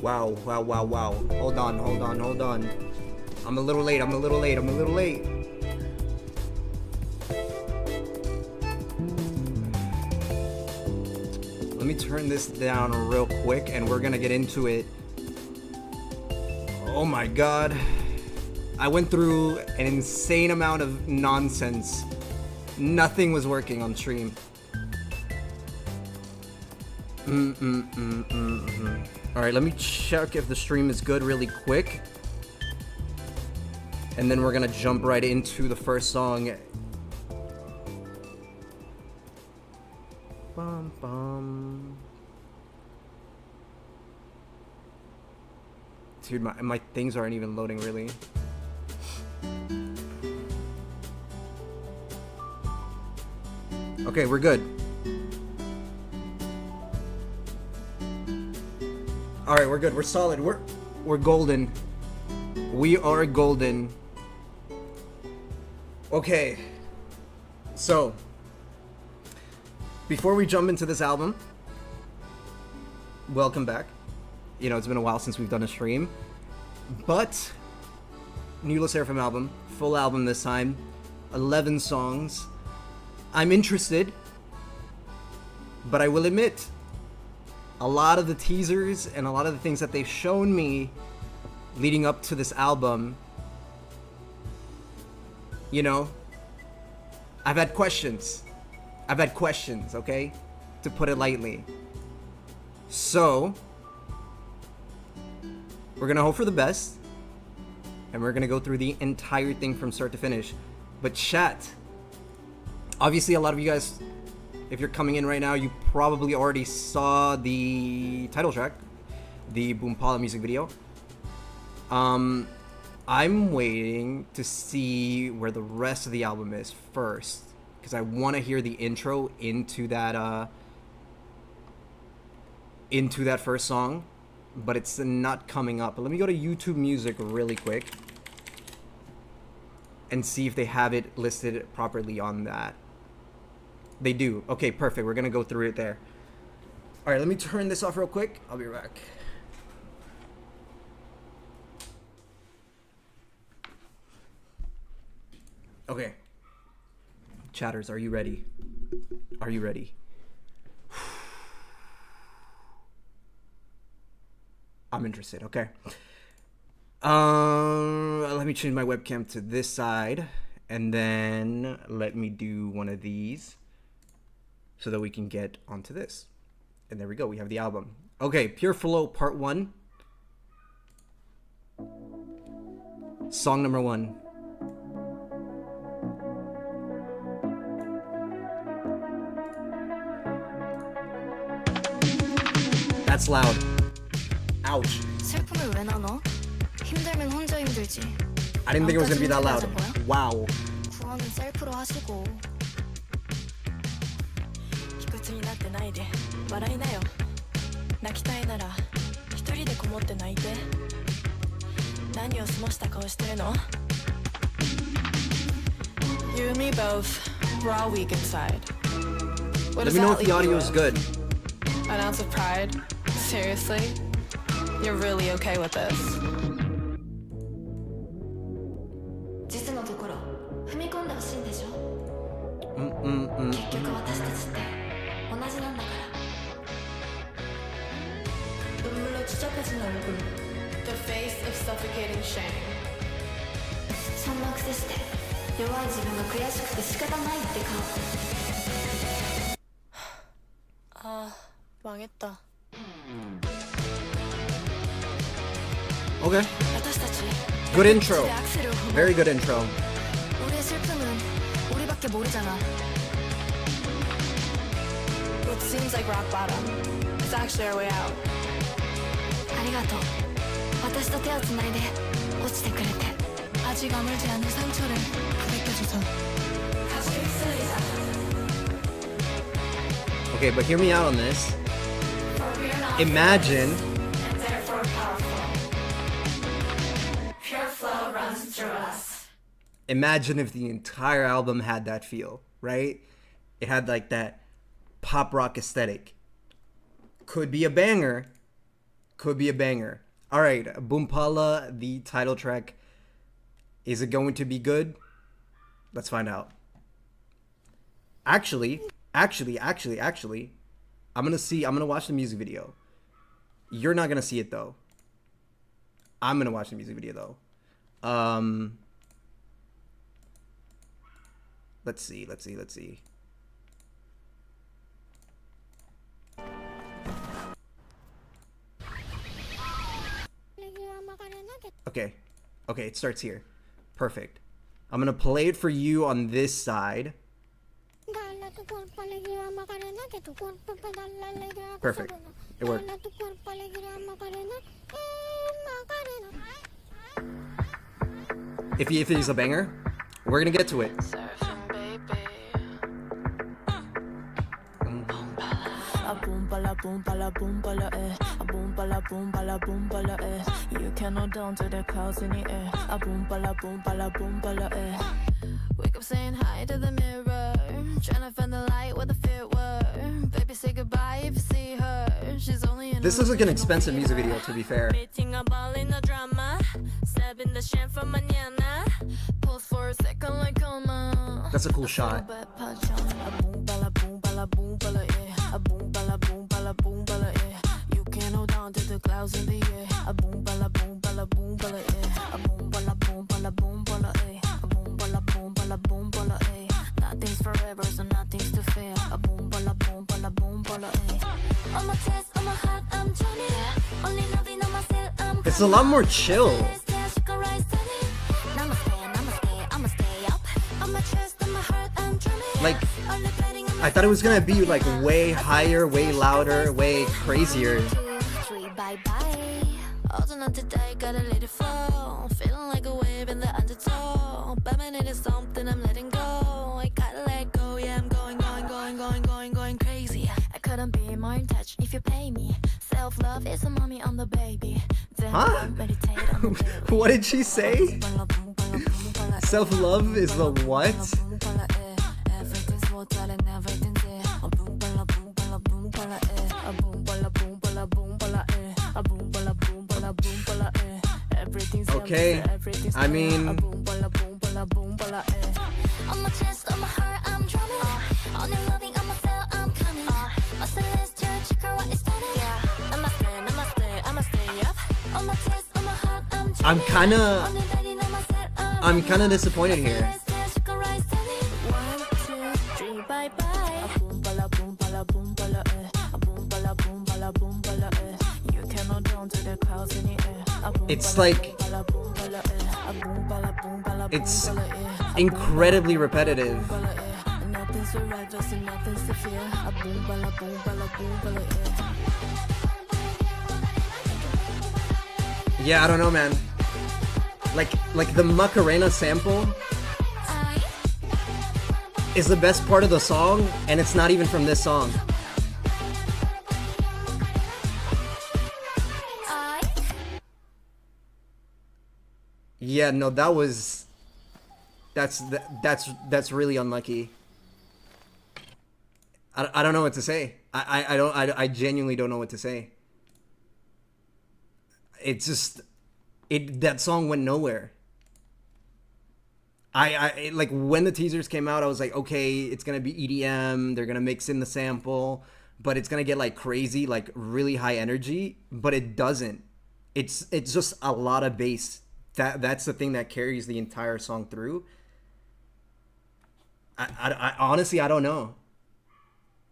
Wow, wow, wow, wow. Hold on, hold on, hold on. I'm a little late, I'm a little late, I'm a little late. Let me turn this down real quick and we're gonna get into it. Oh my god. I went through an insane amount of nonsense. Nothing was working on stream. Alright, let me check if the stream is good really quick. And then we're gonna jump right into the first song. Bum, bum. Dude, my things aren't even loading really. Okay, we're good. Alright, we're good. We're solid. We're golden. We are golden. Okay. So, before we jump into this album, welcome back. You know, it's been a while since we've done a stream. But, new SSERAFIM album. Full album this time. 11 songs. I'm interested. But I will admit, a lot of the teasers and a lot of the things that they've shown me leading up to this album, you know, I've had questions. I've had questions, okay? To put it lightly. So, we're gonna hope for the best. And we're gonna go through the entire thing from start to finish. But chat, obviously a lot of you guys, if you're coming in right now, you probably already saw the title track, the Boompala music video. I'm waiting to see where the rest of the album is first, because I want to hear the intro into that first song, but it's not coming up. But let me go to YouTube Music really quick and see if they have it listed properly on that. They do. Okay, perfect. We're gonna go through it there. All right, let me turn this off real quick. I'll be right back. Okay. Chatters, are you ready? Are you ready? I'm interested. Okay. Let me change my webcam to this side, and then let me do one of these, so that we can get onto this. And there we go, we have the album. Okay, Pureflow Part 1. Song number 1. That's loud. Ouch. 슬픔을 왜 나눠? 힘들면 혼자 힘들지. I didn't think it was gonna be that loud. Wow. 구원은 셀프로 하시고. 卑屈になってないで笑いなよ泣きたいなら一人でこもって泣いて何を済ました顔してるの You and me both, we're all weak inside. What Let me know if the audio is good. An ounce of pride? Seriously? You're really okay with this? 実のところ踏み込んでほしいんでしょ結局私たちって同じなんだから눈물로 추적해진 얼굴 The face of suffocating shame. そんな癖して弱い自分が悔しくて仕方ないって顔아, 망했다. Okay. 私たち Good intro. Very good intro. 우리의 슬픔은 우리밖에 모르잖아. What seems like rock bottom is actually our way out. ありがとう。私と手をつないで落ちてくれて。 아직 아물지 않은 상처를 가르쳐줘서. Okay, but hear me out on this. Imagine Pureflow runs through us. Imagine if the entire album had that feel, right? It had like that pop rock aesthetic. Could be a banger, Could be a banger. All right, Boompala, the title track. Is it going to be good? Let's find out. Actually, I'm gonna watch the music video. You're not gonna see it though. I'm gonna watch the music video though. Let's see. Okay, it starts here. Perfect. I'm gonna play it for you on this side. Perfect. It worked. If he's a banger, we're gonna get to it. SSERAFIM, baby. A boom bala boom bala boom bala eh. A boom bala boom bala boom bala eh. You cannot down to the clouds in the air. A boom bala boom eh. Wake up saying hi to the mirror, trying to find the light where the fit were. Baby, say goodbye if you see her. She's only in This is like an expensive music video, to be fair. Beating a ball in the drama, stabbing the sham from mañana. Pulse for a second like coma. That's a cool shot. A boom bala boom bala boom bala yeah. A boom bala boom bala boom bala yeah. You can't hold on to the clouds in the air. A boom bala boom bala yeah. A boom bala boom bala yeah. A boom bala boom bala eh. Nothing's forever, so nothing's to fear. A boom bala eh. On my chest, on my heart, I'm Johnny. Only loving on myself, I'm It's a lot more chill. Namaste, I'ma stay up. On my chest, on my heart, I'm Johnny. Like, I thought it was gonna be like way higher, way louder, way crazier. Bye bye. Also not today, gotta let it flow. Feeling like a wave in the undertow. But my need is something I'm letting go. I gotta let go, yeah, I'm going crazy. I couldn't be more in touch if you pay me. Self-love is a mommy on the baby. Then Huh? meditate on the baby. What did she say? Self-love is the what? Everything's water and everything's there. A boom bala boom bala boom bala eh. A boom bala boom bala boom bala eh. A boom bala boom bala boom bala eh. Everything's Okay, everything's I mean- a boom bala boom bala eh. On my chest, on my heart, I'm drumming. On your loving, on my cell, I'm coming. My celestial checker, what is turning? I'ma stay up. On my chest, on my heart, I'm drumming. I'm kinda disappointed here. It's like, it's incredibly repetitive. Yeah, I don't know, man. Like the Macarena sample is the best part of the song, and it's not even from this song. Yeah, no, that's really unlucky. I don't know what to say. I genuinely don't know what to say. It's just, that song went nowhere. I like, when the teasers came out, I was like, okay, it's gonna be EDM, they're gonna mix in the sample, but it's gonna get like crazy, like really high energy, but it doesn't. It's just a lot of bass. That's the thing that carries the entire song through. I honestly, I don't know.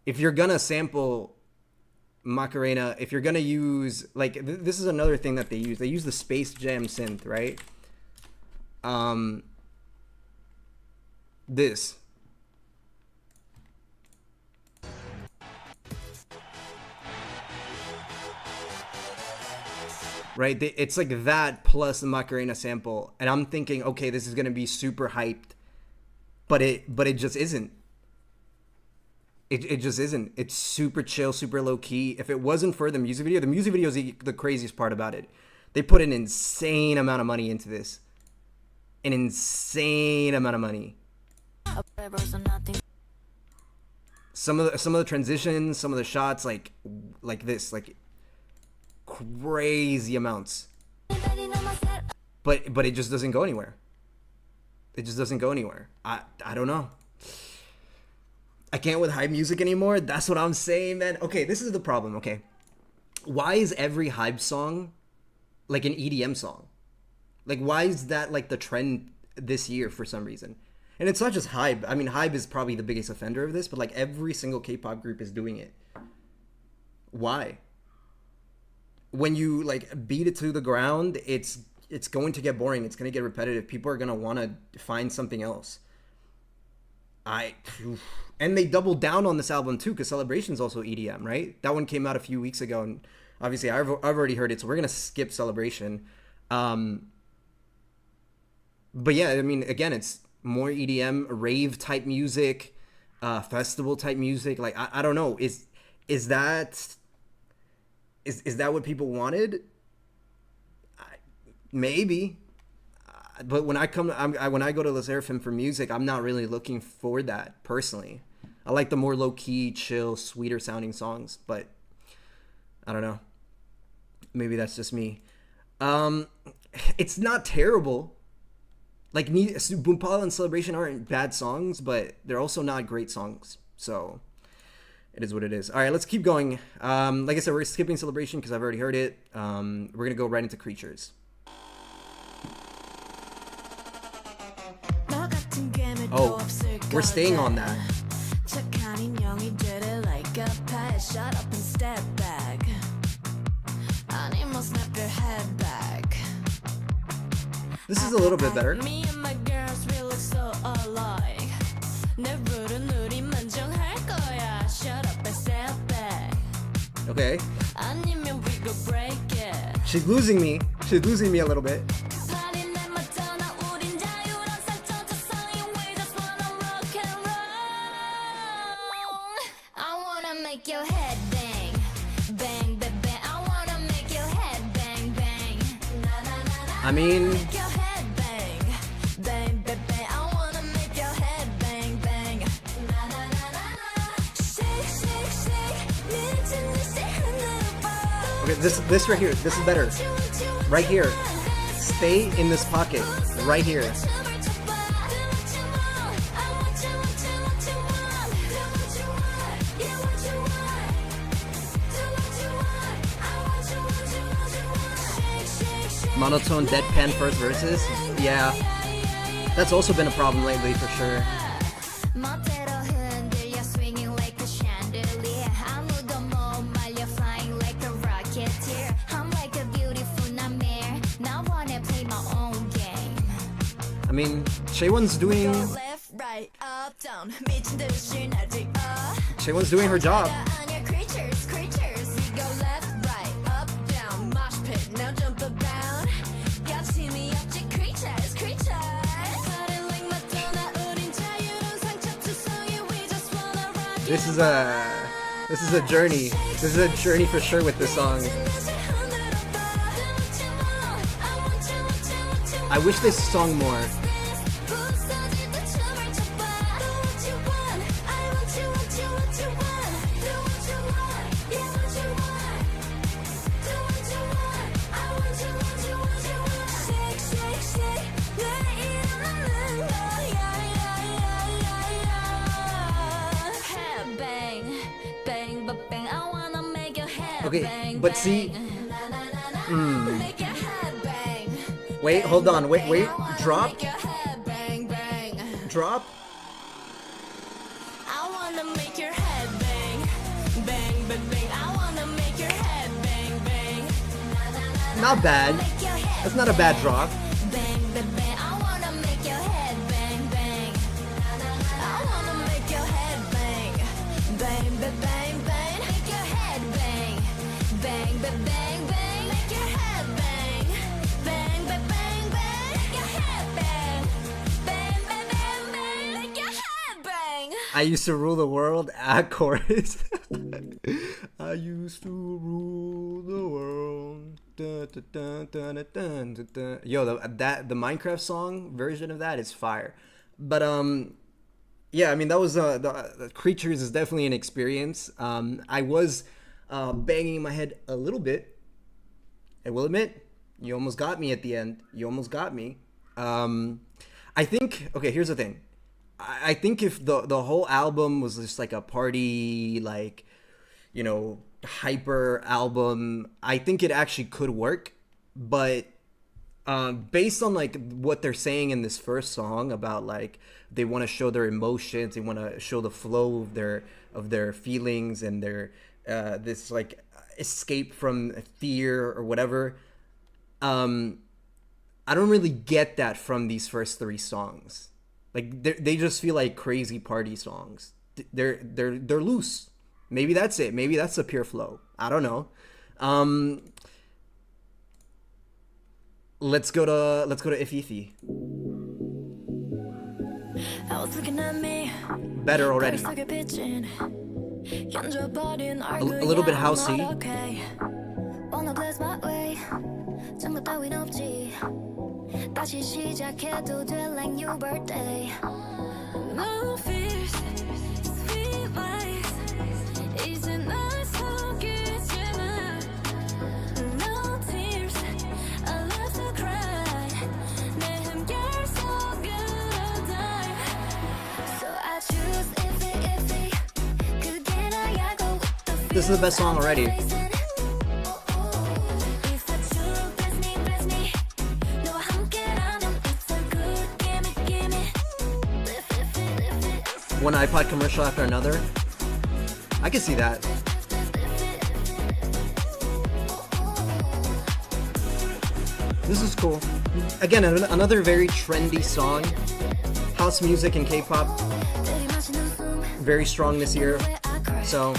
If you're gonna sample Macarena, if you're gonna use, like, this is another thing that they use the Space Jam synth, right? This. Right? It's like that plus the Macarena sample. And I'm thinking, okay, this is going to be super hyped. But it just isn't. It just isn't. It's super chill, super low key. If it wasn't for the music video is the craziest part about it. They put an insane amount of money into this. An insane amount of money. Some of the transitions, some of the shots, like this, like crazy amounts. But it just doesn't go anywhere. It just doesn't go anywhere. I don't know. I can't with hype music anymore. That's what I'm saying, man. Okay, this is the problem, okay? Why is every hype song like an EDM song? Like, why is that like the trend this year for some reason? And it's not just hype. I mean, hype is probably the biggest offender of this, but like every single K-pop group is doing it. Why? When you like beat it to the ground, it's going to get boring. It's going to get repetitive. People are going to want to find something else. And they doubled down on this album too, because Celebration's also EDM, right? That one came out a few weeks ago, and obviously I've already heard it, so we're gonna skip Celebration. But yeah, I mean, again, it's more EDM, rave type music, festival type music. Like I don't know, is that what people wanted? Maybe. But when I go to SSERAFIM for music, I'm not really looking for that personally. I like the more low-key, chill, sweeter sounding songs, but I don't know. Maybe that's just me. It's not terrible. Like, Boompala and Celebration aren't bad songs, but they're also not great songs. So it is what it is. All right, let's keep going. Like I said, we're skipping Celebration because I've already heard it. We're going to go right into Creatures. Oh, we're staying on that. This is a little bit better. Okay. She's losing me. She's losing me a little bit. Make your head bang, bang, bang, bang. I wanna make your head bang, bang. I mean, Make your head bang, bang, bang, bang. I wanna make your head bang, bang. Shake, shake, shake. okay, this right here, this is better. Right here. Stay in this pocket. Right here. Monotone, deadpan first verses. Yeah, that's also been a problem lately for sure. I mean, Shaewon's doing her job. This is a journey. This is a journey for sure with this song. I wish this song more. Okay, but see, wait, hold on, wait, drop. I wanna make your head bang, bang, bang, bang. I wanna make your head bang, bang. Not bad. That's not a bad drop. Bang, bang, bang. I wanna make your head bang, bang. I wanna make your head bang, bang, bang, bang, bang. Make your head bang, bang, bang, bang, bang. Make your head bang, bang, bang, bang, bang. Make your head bang, bang, bang, bang, bang. Make your head bang. I used to rule the world at chorus. I used to rule the world. Dun, dun, dun, dun, dun, dun, dun. Yo, the Minecraft song version of that is fire. But yeah, I mean that was the Creatures is definitely an experience. I was banging my head a little bit I will admit, you almost got me at the end. You almost got me. I think, okay, here's the thing. I think if the whole album was just like a party, like, you know, hyper album, I think it actually could work. But based on like what they're saying in this first song about like they want to show their emotions, they want to show the flow of their feelings and their this like escape from fear or whatever. I don't really get that from these first three songs. Like they just feel like crazy party songs. They're loose. Maybe that's it. Maybe that's a Pureflow. I don't know. Let's go to Ififi. I was looking at me. Better already. A little bit housey. Wanna glass my way. 정말 따윈 없지. 다시 시작해도 돼 like new birthday. No fears, sweet lies. 이제 날 속이지 마. No tears, I love to cry. 내 한결 속으로 dive. So I choose iffy. 그게 나야고. This is the best song already. One iPod commercial after another. I can see that. This is cool. Again, another very trendy song. House music and K-pop. Very strong this year. So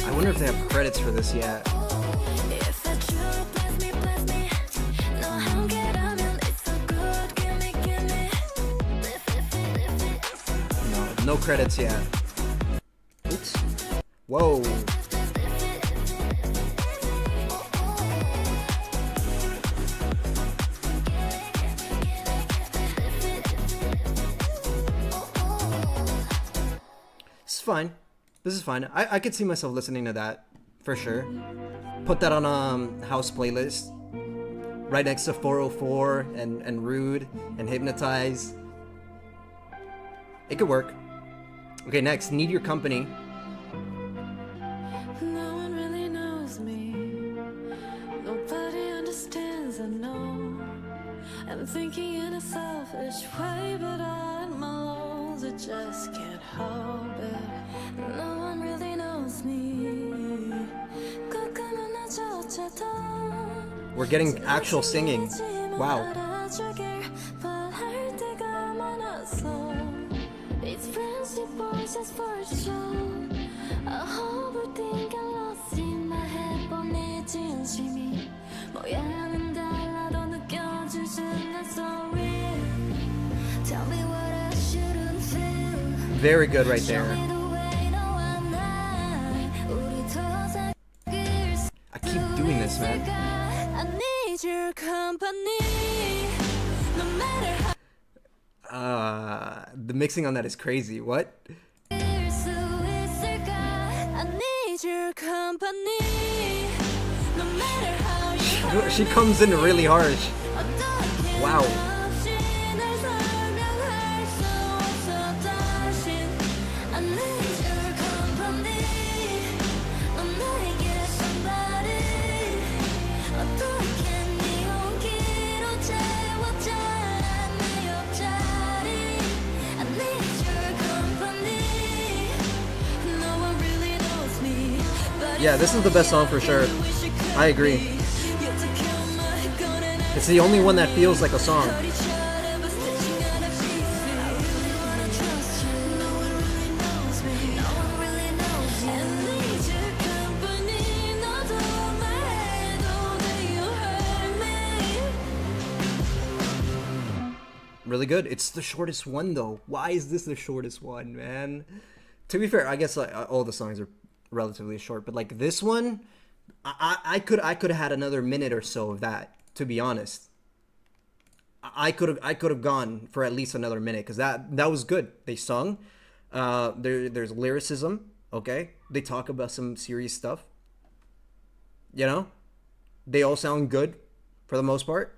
I wonder if they have credits for this yet. No credits yet. Oops. Whoa. This is fine. This is fine. I could see myself listening to that for sure. Put that on a house playlist right next to 404 and Rude and Hypnotize. It could work. Okay, next, Need Your Company. No one really knows me. Nobody understands, I know. I'm thinking in a selfish way, but I'm my lows, I just can't help it. No one really knows me. We're getting actual singing. Wow. It's friendship or just for show. I hope you think I lost in my head. 뻔히 진심이 모양은 달라도 느껴질 순간 so real. Tell me what I shouldn't feel. Very good right there. I keep doing this, man. I need your company. No matter how The mixing on that is crazy. What? I need your company. No matter how She comes in really harsh. Wow. Yeah, this is the best song for sure. I agree. It's the only one that feels like a song. Really good. It's the shortest one though. Why is this the shortest one, man? To be fair, I guess like, all the songs are relatively short, but like this one, I could have had another minute or so of that. To be honest, I could have gone for at least another minute because that was good. They sung. There's lyricism. Okay, they talk about some serious stuff. You know, they all sound good for the most part.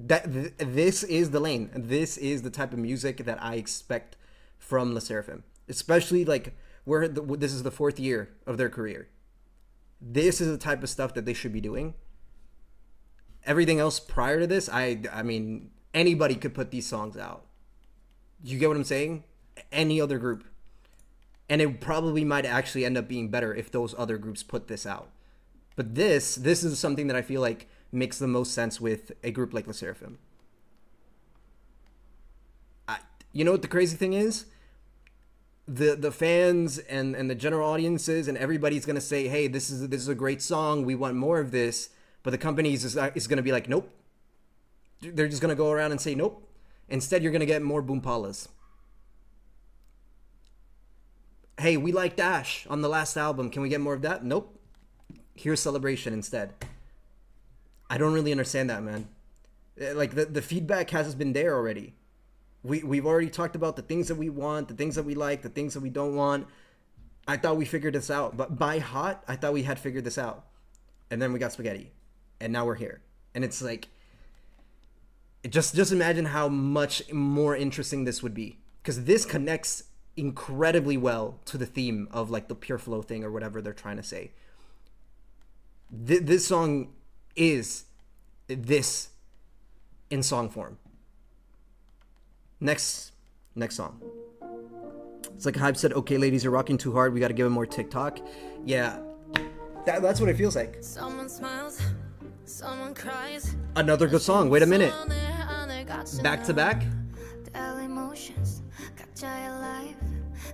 This is the lane. This is the type of music that I expect from SSERAFIM, especially like this is the 4th year of their career. This is the type of stuff that they should be doing. Everything else prior to this, I mean, anybody could put these songs out. You get what I'm saying? Any other group. And it probably might actually end up being better if those other groups put this out. But this is something that I feel like makes the most sense with a group like SSERAFIM. You know what the crazy thing is? The fans and the general audiences and everybody's gonna say, hey, this is a great song, we want more of this. But the company is gonna be like, nope. They're just gonna go around and say nope. Instead, you're gonna get more Boompalas. Hey, we like Dash on the last album. Can we get more of that? Nope. Here's Celebration instead. I don't really understand that, man. Like the feedback has been there already. We've already talked about the things that we want, the things that we like, the things that we don't want. I thought we figured this out. But by hot, I thought we had figured this out. And then we got Spaghetti. And now we're here. And it's like, just imagine how much more interesting this would be. Because this connects incredibly well to the theme of like the Pureflow thing or whatever they're trying to say. This song is this in song form. Next song. It's like Hype said, okay, ladies, you're rocking too hard. We got to give him more TikTok. Yeah, that's what it feels like. Someone smiles, someone cries. Another good song. Wait a minute. Back to back. Daily emotions, 각자의 life.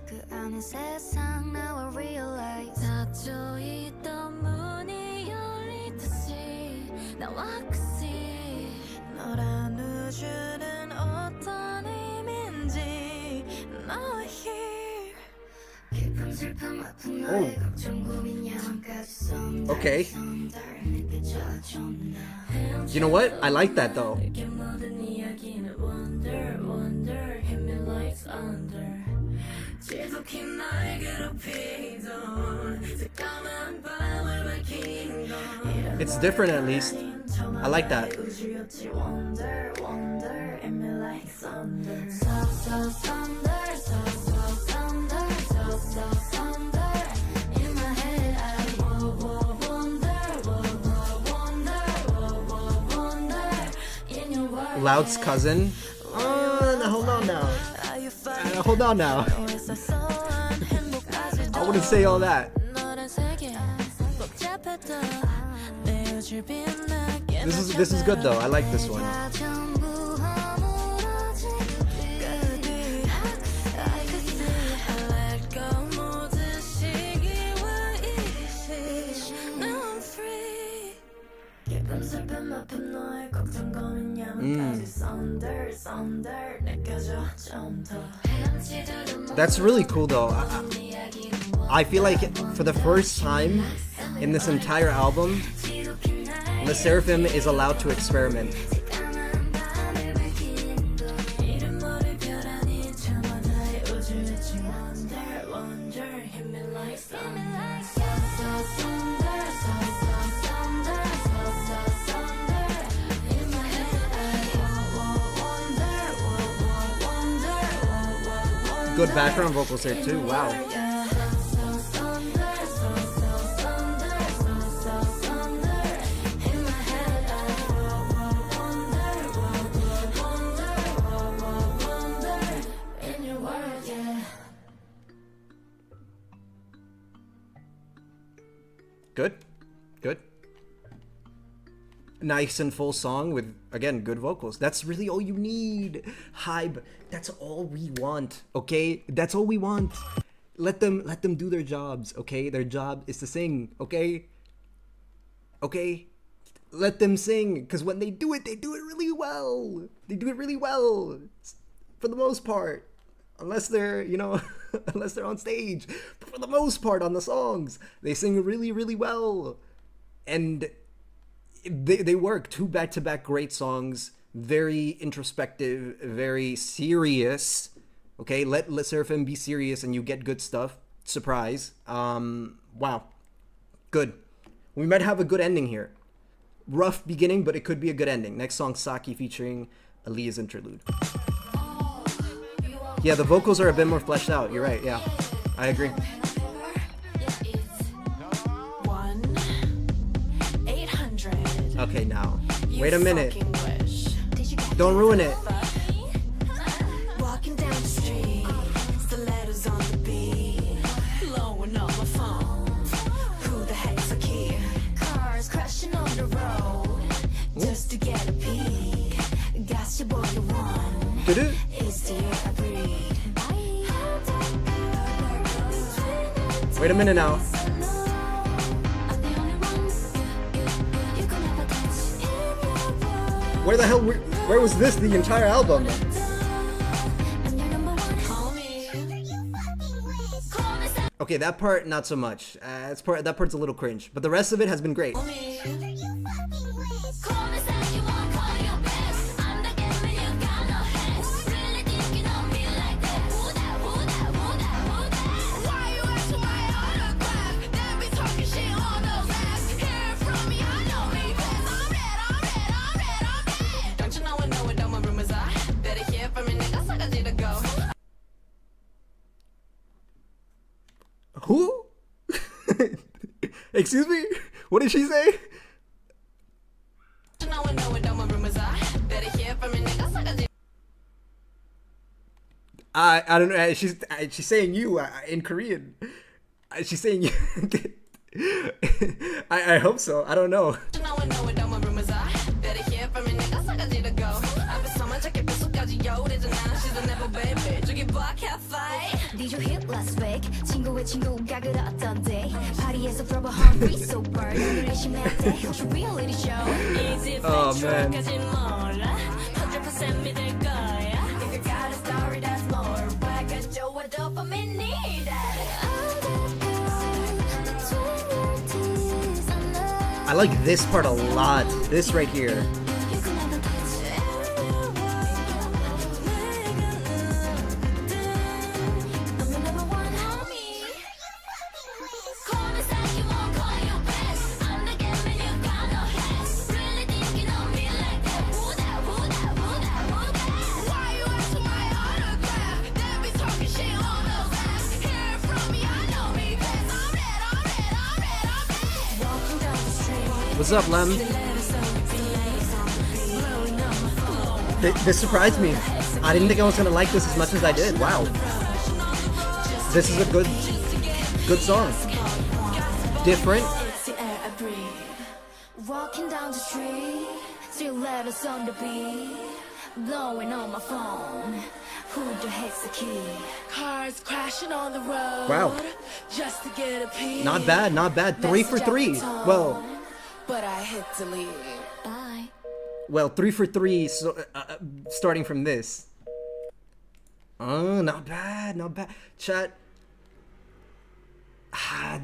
그 안에 세상 now I realize. 닫혀 있던 문이 열리듯이 나와 끝이 너란 우주는 어떤 의미인지 Now I hear. 깊은 슬픔 아픈 너의 걱정 고민 야망까지 쏜다. Okay. You know what? I like that though. It's different at least. I like that. Loud's cousin. Hold on now. Hold on now. I wouldn't say all that. This is good though. I like this one. That's really cool though. I feel like for the first time in this entire album, SSERAFIM is allowed to experiment. Good background vocals there too. Wow. Good. Nice and full song with, again, good vocals. That's really all you need. Hybe, that's all we want, okay? That's all we want. Let them do their jobs, okay? Their job is to sing, okay? Okay? let them sing, because when they do it really well. They do it really well, for the most part. Unless they're, unless they're on stage. But for the most part, on the songs, they sing really, really well. And they work. 2 back-to-back great songs. Very introspective, very serious. Okay, let SSERAFIM be serious and you get good stuff. Surprise. Wow. Good. We might have a good ending here. Rough beginning, but it could be a good ending. Next song, Saki featuring Aaliyah's interlude. Yeah, the vocals are a bit more fleshed out. You're right, yeah. I agree. 1-800. Okay, now. Wait a minute. Don't ruin it. Walking down the street, stilettos on the beat, blowing up my phone. Who the heck's the key? Cars crashing on the road, just to get a peek. Got your boy you want. Did it? It's the air I breathe. Wait a minute now. Where the hell? Where was this the entire album? Okay, that part not so much. That part's a little cringe, but the rest of it has been great. Who? Excuse me? What did she say? I don't know. She's saying you in Korean. She's saying you. I hope so. I don't know. Did you hit last week? 친구의 친구가 그러던데 파리에서 from a hungry so bird 오늘의 심했대 혹시 reality show Easy Oh man. 100% 믿을 거야 If you got a story that's more 밝아져 what dopamine need I like this part a lot. This right here. What's up, Lem? This surprised me. I didn't think I was gonna like this as much as I did. Wow. This is a good song. Different. Walking down the street, still letters on the beat, blowing on my phone. Who the heck's the key? Cars crashing on the road. Wow. Just to get a peek. Not bad, not bad. 3 for 3. Well, but I hit delete. Bye. well, 3 for 3. So, starting from this. Oh, not bad, not bad. Chat.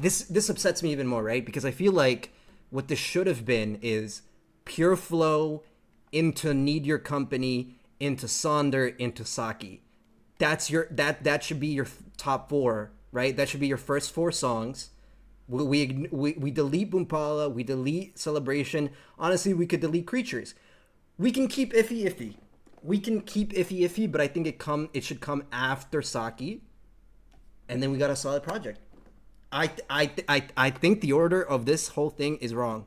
This upsets me even more, right? Because I feel like what this should have been is Pureflow into Need Your Company into Sonder into Saki. That's your that should be your top 4, right? That should be your first 4 songs. We delete Boompala, we delete Celebration. Honestly, we could delete Creatures. We can keep Iffy. We can keep Iffy, but I think it should come after Saki, and then we got a solid project. I think the order of this whole thing is wrong.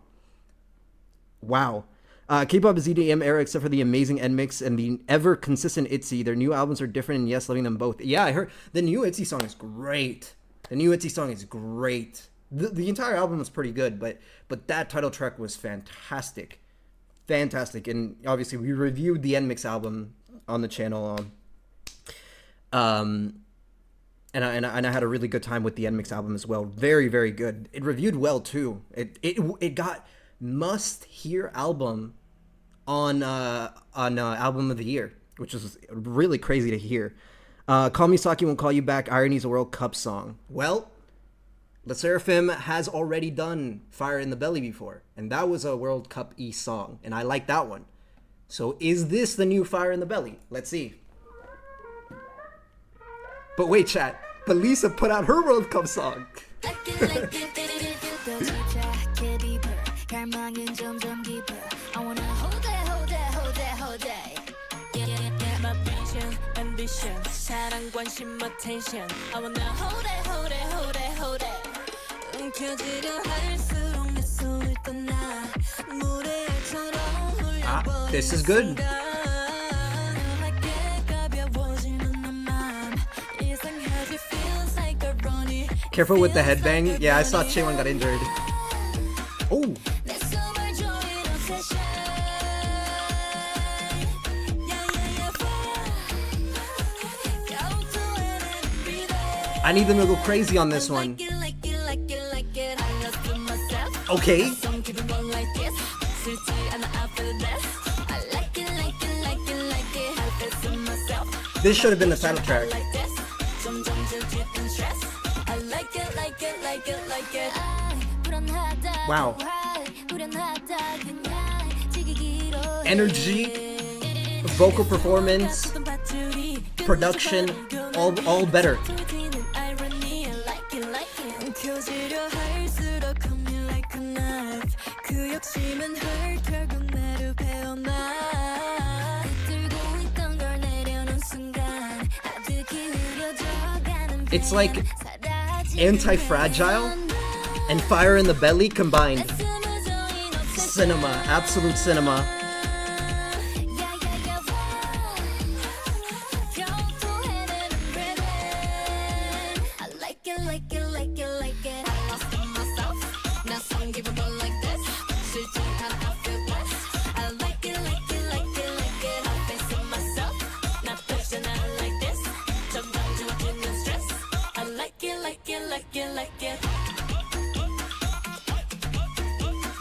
Wow. K-pop is EDM era except for the amazing N-Mix and the ever consistent ITZY. Their new albums are different, and yes, loving them both. Yeah, I heard the new ITZY song is great. The entire album was pretty good, but that title track was fantastic. And obviously we reviewed the N-Mix album on the channel. And I had a really good time with the N-Mix album as well. Very, very good. It reviewed well too. It got must-hear album on Album of the Year, which is really crazy to hear. Call Me Saki Won't Call You Back, Irony's a World Cup song. Well, SSERAFIM has already done Fire in the Belly before, and that was a World Cup-y song, and I like that one. So is this the new Fire in the Belly? Let's see. But wait, chat. But Lisa put out her World Cup song. This is good. Careful with the headbang. Yeah, I saw Chaewon got injured. Oh. I need them to go crazy on this one. Okay. This should have been the title track. Wow. Energy, vocal performance, production, all better. It's like Anti-Fragile and Fire in the Belly combined. Cinema, absolute cinema.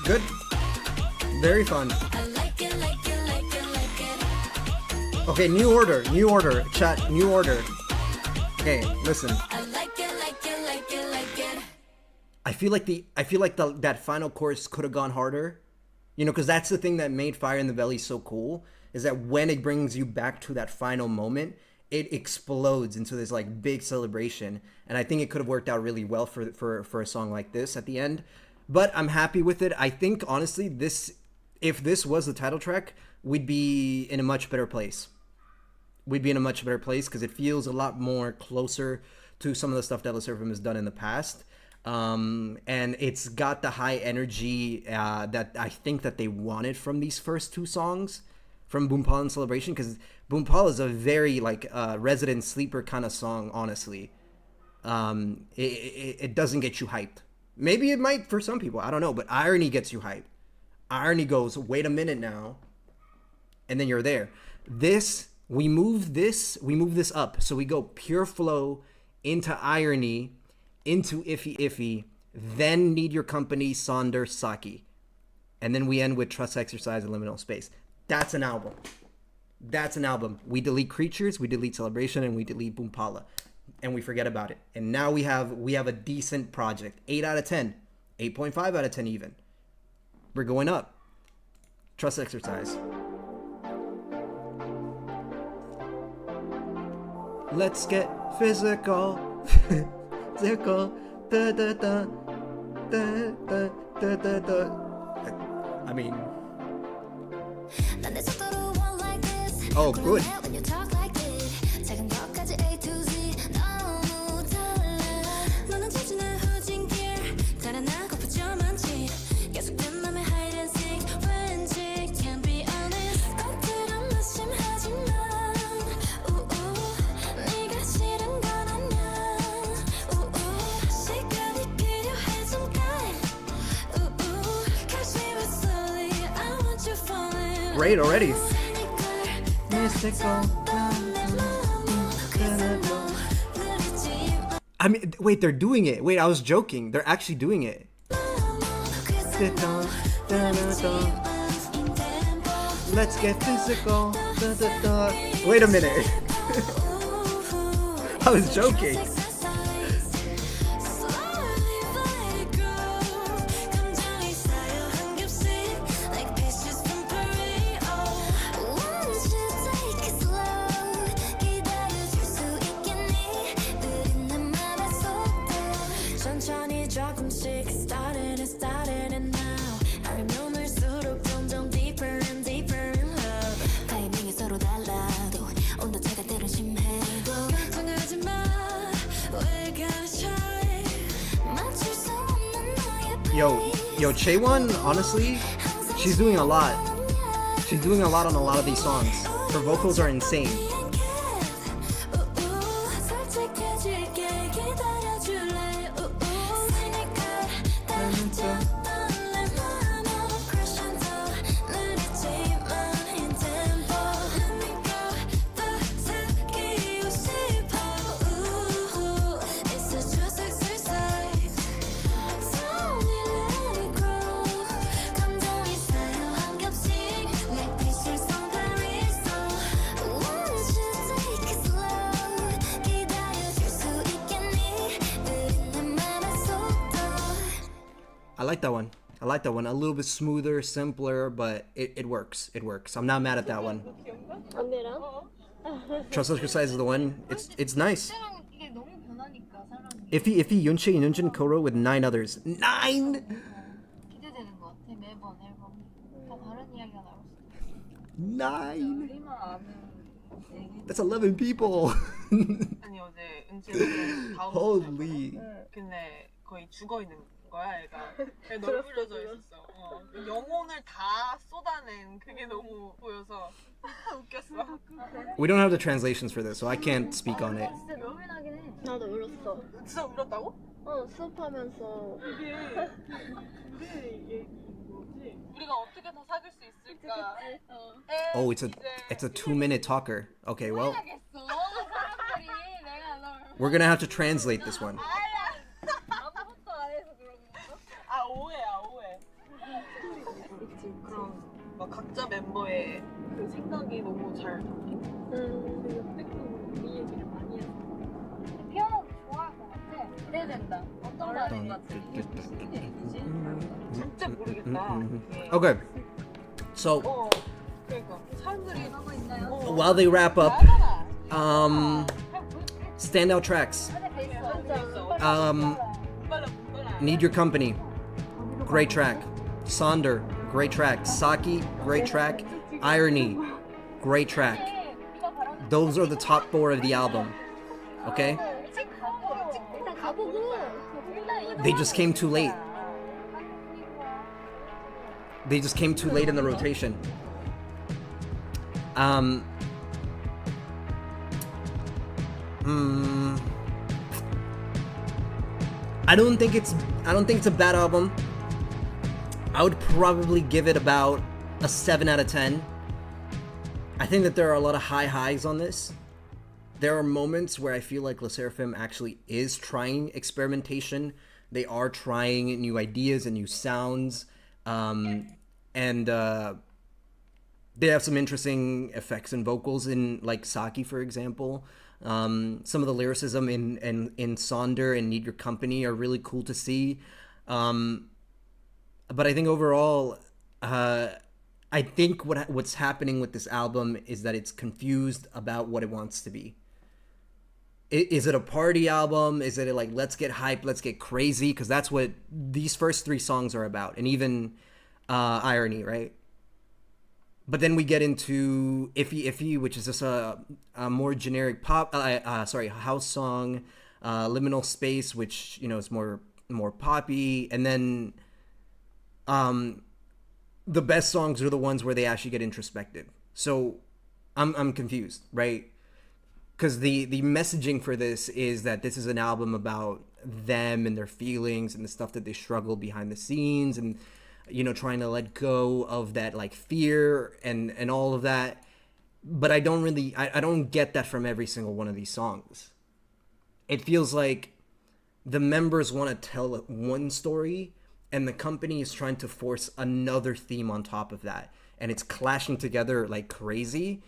Good. Very fun. Okay, new order, chat, new order. Okay, listen. I feel like that final chorus could have gone harder. You know, because that's the thing that made Fire in the Belly so cool, is that when it brings you back to that final moment, it explodes into this like big celebration. And I think it could have worked out really well for a song like this at the end. But I'm happy with it. I think, honestly, if this was the title track, we'd be in a much better place. We'd be in a much better place because it feels a lot more closer to some of the stuff that SSERAFIM has done in the past. And it's got the high energy that I think that they wanted from these first two songs, from Boompala and Celebration, because Boompala is a very, like, resident sleeper kind of song, honestly. It doesn't get you hyped. Maybe it might for some people, I don't know, but Irony gets you hyped. Irony goes, wait a minute now, and then you're there. We move this up. So we go Pureflow into Irony, into Iffy Iffy, then Need Your Company, Sonder, Saki. And then we end with Trust Exercise and Liminal Space. That's an album. We delete Creatures, we delete Celebration, and we delete Boompala. And we forget about it. And now we have a decent project. 8 out of 10. 8.5 out of 10 even. We're going up. Trust Exercise. Let's get physical. Physical. Da, da, da. Da, da, da, da, da. I mean... Oh, good. Great already. I mean, wait, they're doing it. Wait, I was joking. They're actually doing it. Let's get physical. Wait a minute. I was joking. 천천히 조금씩 starting and now 알면 알수록 점점 deeper and deeper in love 타이밍이 서로 달라도 온도차가 때론 심해도 걱정하지 마 We're gonna try 맞출 수 없는 너의 Yo, Chaewon, honestly, she's doing a lot. She's doing a lot on a lot of these songs. Her vocals are insane. 솔직해질게 기다려줄래 I like that one. I like that one. A little bit smoother, simpler, but it works. It works. I'm not mad at that one. Trust exercise is the one. It's nice. 이게 너무 변하니까 사람이 Iffy, Yunche, Yunjin, Koro with 9 others. 9! 기대되는 것 같아. 매번 앨범이 다 다른 이야기가 나올 수 있어. 9! 우리만 아는 얘기. That's 11 people. 아니 어제 은지는 다음 Holy. 근데 거의 죽어 있는 거야 애가. 널브러져 있었어. 영혼을 다 쏟아낸 그게 너무 보여서 웃겼어. We don't have the translations for this, so I can't speak on it. 진짜 눈물 나긴 해. 나도 울었어. 진짜 울었다고? 수업하면서 이게 우리 얘기 뭐지? 우리가 어떻게 다 사귈 수 있을까? Oh, it's a 2-minute talker. Okay, well, 알겠어. 사람들이 내가 널 we're gonna have to translate this one. 아무것도 안 해서 그런 건가? 아 오해야 오해. 그럼 막 각자 멤버의 그 생각이 너무 잘 담긴. 역대급으로 우리 얘기를 많이 했어. 피아노도 좋아할 것 같아. 기대된다. 어떤 말인 것 같아. 진짜 모르겠다. 이게. Okay, so 그러니까 사람들이 하고 있나요? while they wrap up, standout tracks. Need Your Company, great track. Sonder, great track. Saki, great track. Irony, great track. Those are the top 4 of the album. Okay? 일단 가보고 They just came too late. They just came too late in the rotation. I don't think it's a bad album. I would probably give it about a 7 out of 10. I think that there are a lot of high highs on this. There are moments where I feel like SSERAFIM actually is trying experimentation. They are trying new ideas and new sounds. And they have some interesting effects and vocals in, like, Saki, for example. Some of the lyricism in Sonder and Need Your Company are really cool to see. But I think overall, I think what's happening with this album is that it's confused about what it wants to be. Is it a party album? Is it like, let's get hyped, let's get crazy? Because that's what these first 3 songs are about. And even Irony, right? But then we get into Iffy, which is just a more generic pop, house song. Liminal Space, which, you know, is more poppy. And then the best songs are the ones where they actually get introspective. So I'm confused, right? Because the messaging for this is that this is an album about them and their feelings and the stuff that they struggle behind the scenes, and, you know, trying to let go of that, like, fear and all of that. But I don't get that from every single one of these songs. It feels like the members want to tell one story, and the company is trying to force another theme on top of that, and it's clashing together like crazy.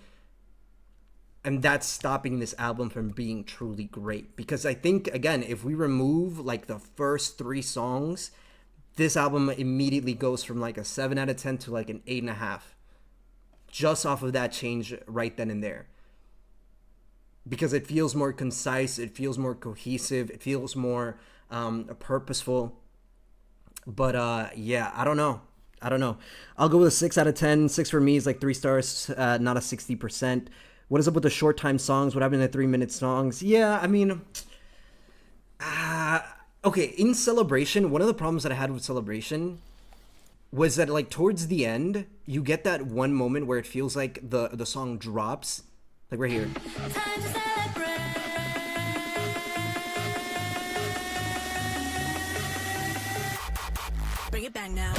And that's stopping this album from being truly great. Because I think, again, if we remove like the first 3 songs, this album immediately goes from like a 7 out of 10 to like an 8.5. Just off of that change right then and there. Because it feels more concise, it feels more cohesive, it feels more purposeful. But yeah, I don't know. I'll go with a 6 out of 10. 6 for me is like 3 stars, not a 60%. What is up with the short time songs? What happened to the 3-minute songs? Yeah, I mean, okay, in Celebration, one of the problems that I had with Celebration was that like towards the end, you get that one moment where it feels like the song drops, like right here. Time to celebrate. Bring it back now.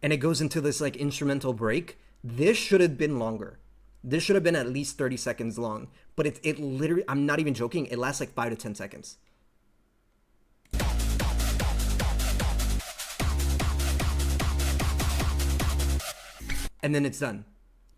And it goes into this like instrumental break. This should have been longer. This should have been at least 30 seconds long. But it literally, I'm not even joking, it lasts like 5 to 10 seconds. And then it's done.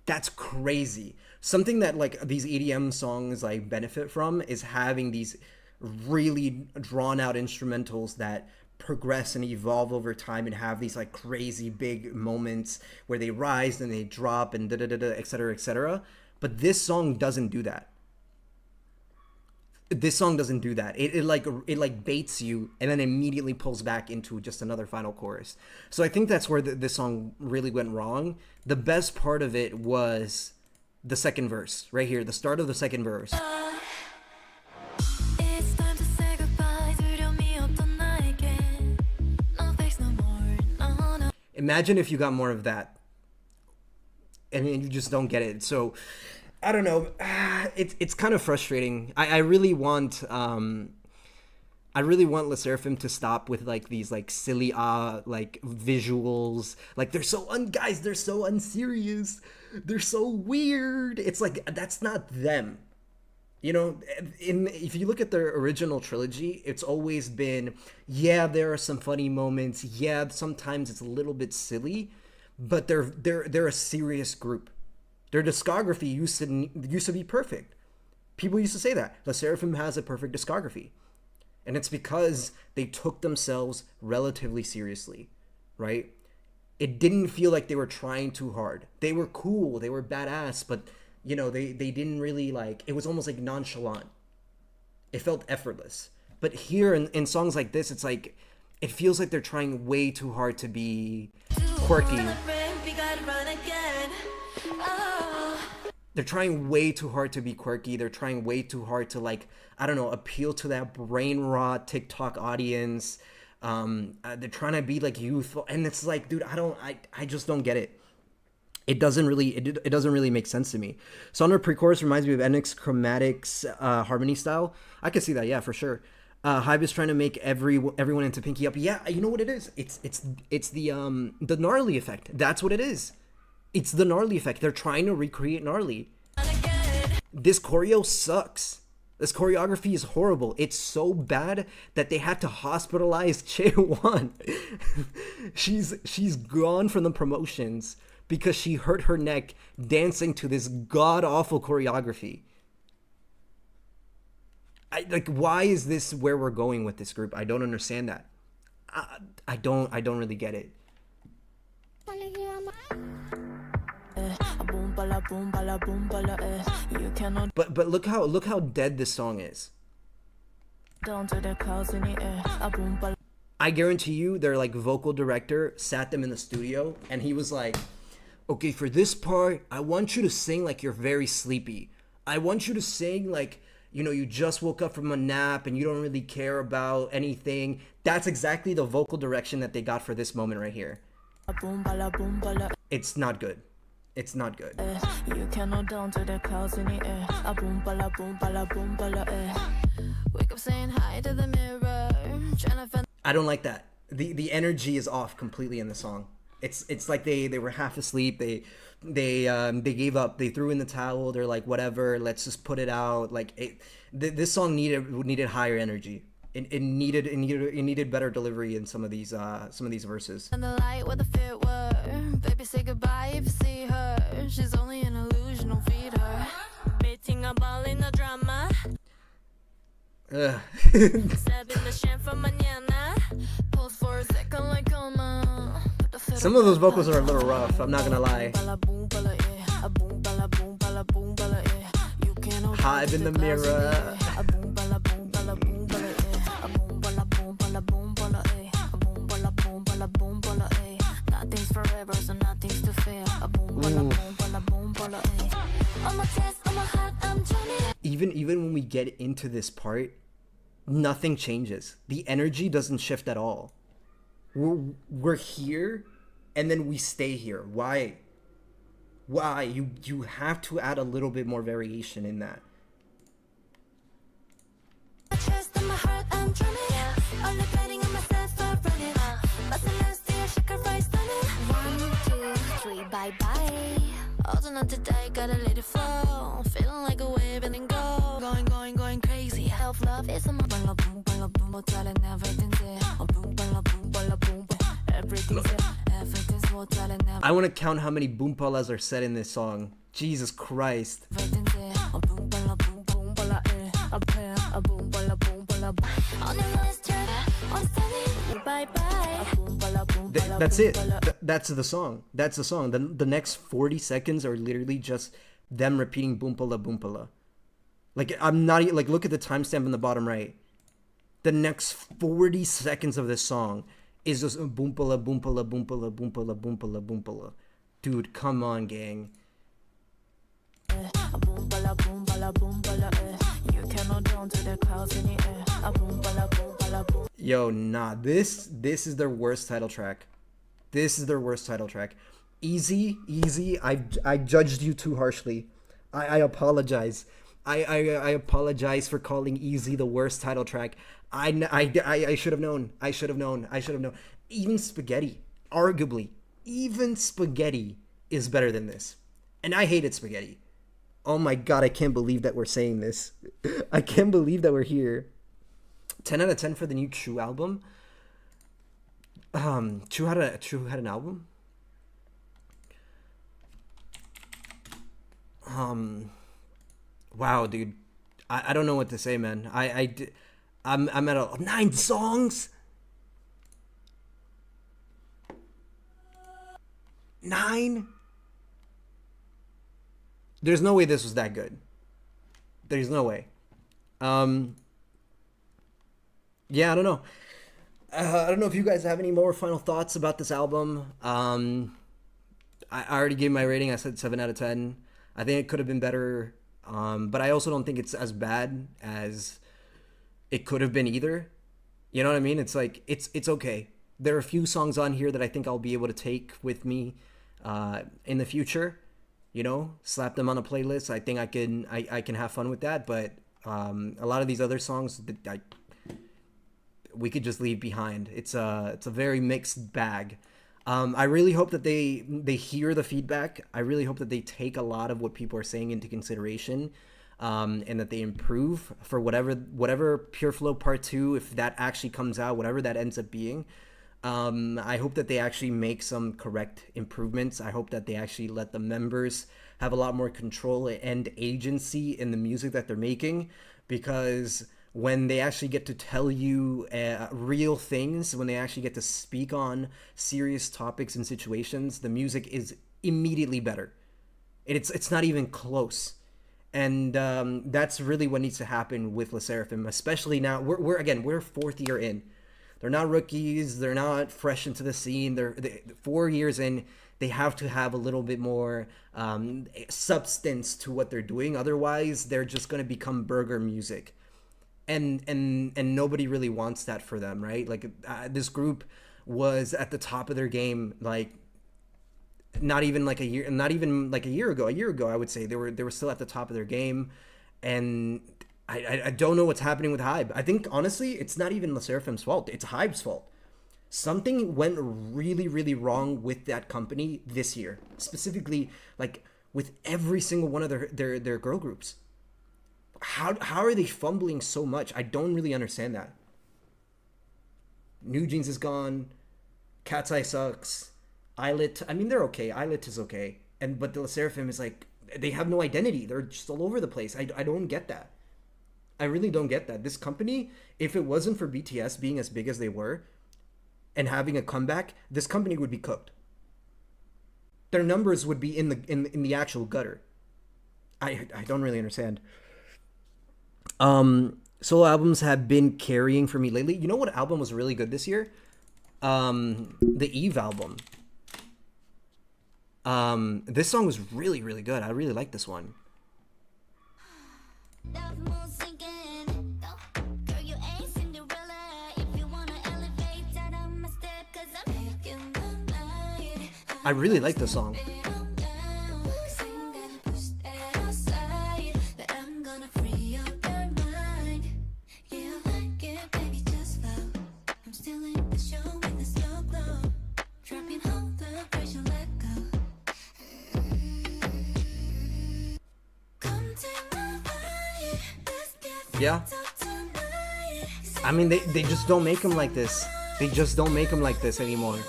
That's crazy. Something that like these EDM songs like benefit from is having these really drawn out instrumentals that progress and evolve over time and have these like crazy big moments where they rise and they drop and etc, etc. But this song doesn't do that. This song doesn't do that. It like baits you and then immediately pulls back into just another final chorus. So I think that's where this song really went wrong. The best part of it was the second verse right here, the start of the second verse. It's time to say goodbye. 두려움이 없던 나에게. No face no more. No, no. Imagine if you got more of that, and you just don't get it. So I don't know. It's kind of frustrating. I really want Le Sserafim to stop with like these like silly like visuals. Like they're so unserious. They're so weird. It's like that's not them. You know, if you look at their original trilogy, it's always been, yeah, there are some funny moments. Yeah, sometimes it's a little bit silly, but they're a serious group. Their discography used to be perfect. People used to say that Le Sserafim has a perfect discography, and it's because they took themselves relatively seriously, right? It didn't feel like they were trying too hard. They were cool, they were badass, but you know, they didn't really like, it was almost like nonchalant. It felt effortless. But here in songs like this, it's like, it feels like they're trying way too hard to be quirky. We gotta run again. Oh. They're trying way too hard to be quirky. They're trying way too hard to like, I don't know, appeal to that brain rot TikTok audience. They're trying to be like youthful. And it's like, dude, I just don't get it. It doesn't really make sense to me. Sohnee pre-chorus reminds me of NX Chromatic's harmony style. I can see that, yeah, for sure. Hybe is trying to make everyone into Pinky Up. Yeah, you know what it is? It's the gnarly effect. That's what it is. It's the gnarly effect. They're trying to recreate gnarly. This choreo sucks. This choreography is horrible. It's so bad that they had to hospitalize Chaewon. She's gone from the promotions because she hurt her neck dancing to this god-awful choreography. Why is this where we're going with this group? I don't understand that. I don't really get it. But look how dead this song is. I guarantee you their like vocal director sat them in the studio and he was like, okay, for this part, I want you to sing like you're very sleepy. I want you to sing like, you know, you just woke up from a nap and you don't really care about anything. That's exactly the vocal direction that they got for this moment right here. It's not good. It's not good. You cannot down to the clouds in the air. A boom bala boom bala boom bala wake up saying hi to the mirror. I don't like that. The energy is off completely in the song. It's like they were half asleep. They gave up. They threw in the towel. They're like, whatever. Let's just put it out. Like this song needed higher energy. it needed better delivery in some of these verses. And the light where the fit were. Baby, say goodbye if you see her. She's only an illusion, don't feed her. Beating a ball in the drama. Ugh. Stabbing the sham from mañana. Pose for a second like coma. Some of those vocals are a little rough, I'm not gonna lie. Hive in the mirror. Nothing's forever, so nothing's to fear. Even when we get into this part, nothing changes. The energy doesn't shift at all. We're here, and then we stay here. Why? You have to add a little bit more variation in that. Bye bye. Also not today, gotta let it flow. Feeling like a wave and then go. Going crazy. Self love is a boom, boom, boom, boom, telling everything's there. Boom, boom, boom, boom, boom, everything's there. Everything's more telling everything's I want to count how many boom palas are said in this song. Jesus Christ. there. Boom, boom, boom, boom, a pair, a boom, boom, boom, boom. On the last turn, on standing. Bye bye. That's it. That's the song. That's the song. The next 40 seconds are literally just them repeating boompala boompala. Like, I'm not like, look at the timestamp in the bottom right. The next 40 seconds of this song is just boompala boompala boompala boompala boompala boompala. Dude, come on, gang. You cannot drown to the clouds in the air. Yo, nah, this is their worst title track. This is their worst title track. Easy, I judged you too harshly. I apologize. I apologize for calling Easy the worst title track. I should have known. I should have known. Even Spaghetti, arguably, even Spaghetti is better than this. And I hated Spaghetti. Oh my god, I can't believe that we're saying this. I can't believe that we're here. 10 out of 10 for the new Chu album. Chu had an album. Wow, dude. I don't know what to say, man. I'm at 9 songs. 9. There's no way this was that good. There's no way. Yeah, I don't know. I don't know if you guys have any more final thoughts about this album. I already gave my rating. I said 7 out of 10. I think it could have been better, but I also don't think it's as bad as it could have been either. You know what I mean? It's like, it's okay. There are a few songs on here that I think I'll be able to take with me in the future. You know, slap them on a playlist. I think I can have fun with that. But a lot of these other songs, we could just leave behind. It's a very mixed bag. I really hope that they hear the feedback. I really hope that they take a lot of what people are saying into consideration, and that they improve for whatever Pureflow Part 2, if that actually comes out, whatever that ends up being. I hope that they actually make some correct improvements. I hope that they actually let the members have a lot more control and agency in the music that they're making, because when they actually get to tell you real things, when they actually get to speak on serious topics and situations, the music is immediately better. It's not even close. And that's really what needs to happen with SSERAFIM, especially now. We're 4th year in. They're not rookies. They're not fresh into the scene. They're 4 years in. They have to have a little bit more substance to what they're doing. Otherwise, they're just going to become burger music. And nobody really wants that for them, right? Like, this group was at the top of their game, like, not even like a year ago. A year ago, I would say they were still at the top of their game, and I don't know what's happening with Hybe. I think honestly, it's not even SSERAFIM's fault. It's Hybe's fault. Something went really, really wrong with that company this year, specifically like with every single one of their girl groups. How are they fumbling so much? I don't really understand that. New Jeans is gone. Cat's Eye sucks. Islet, I mean, they're okay. Islet is okay. But the SSERAFIM is like, they have no identity. They're just all over the place. I don't get that. I really don't get that. This company, if it wasn't for BTS being as big as they were and having a comeback, this company would be cooked. Their numbers would be in the actual gutter. I don't really understand. Solo albums have been carrying for me lately. You know what album was really good this year? The Eve album. This song was really, really good. I really like this one. I really like this song. Yeah. I mean, they just don't make them like this. They just don't make them like this anymore.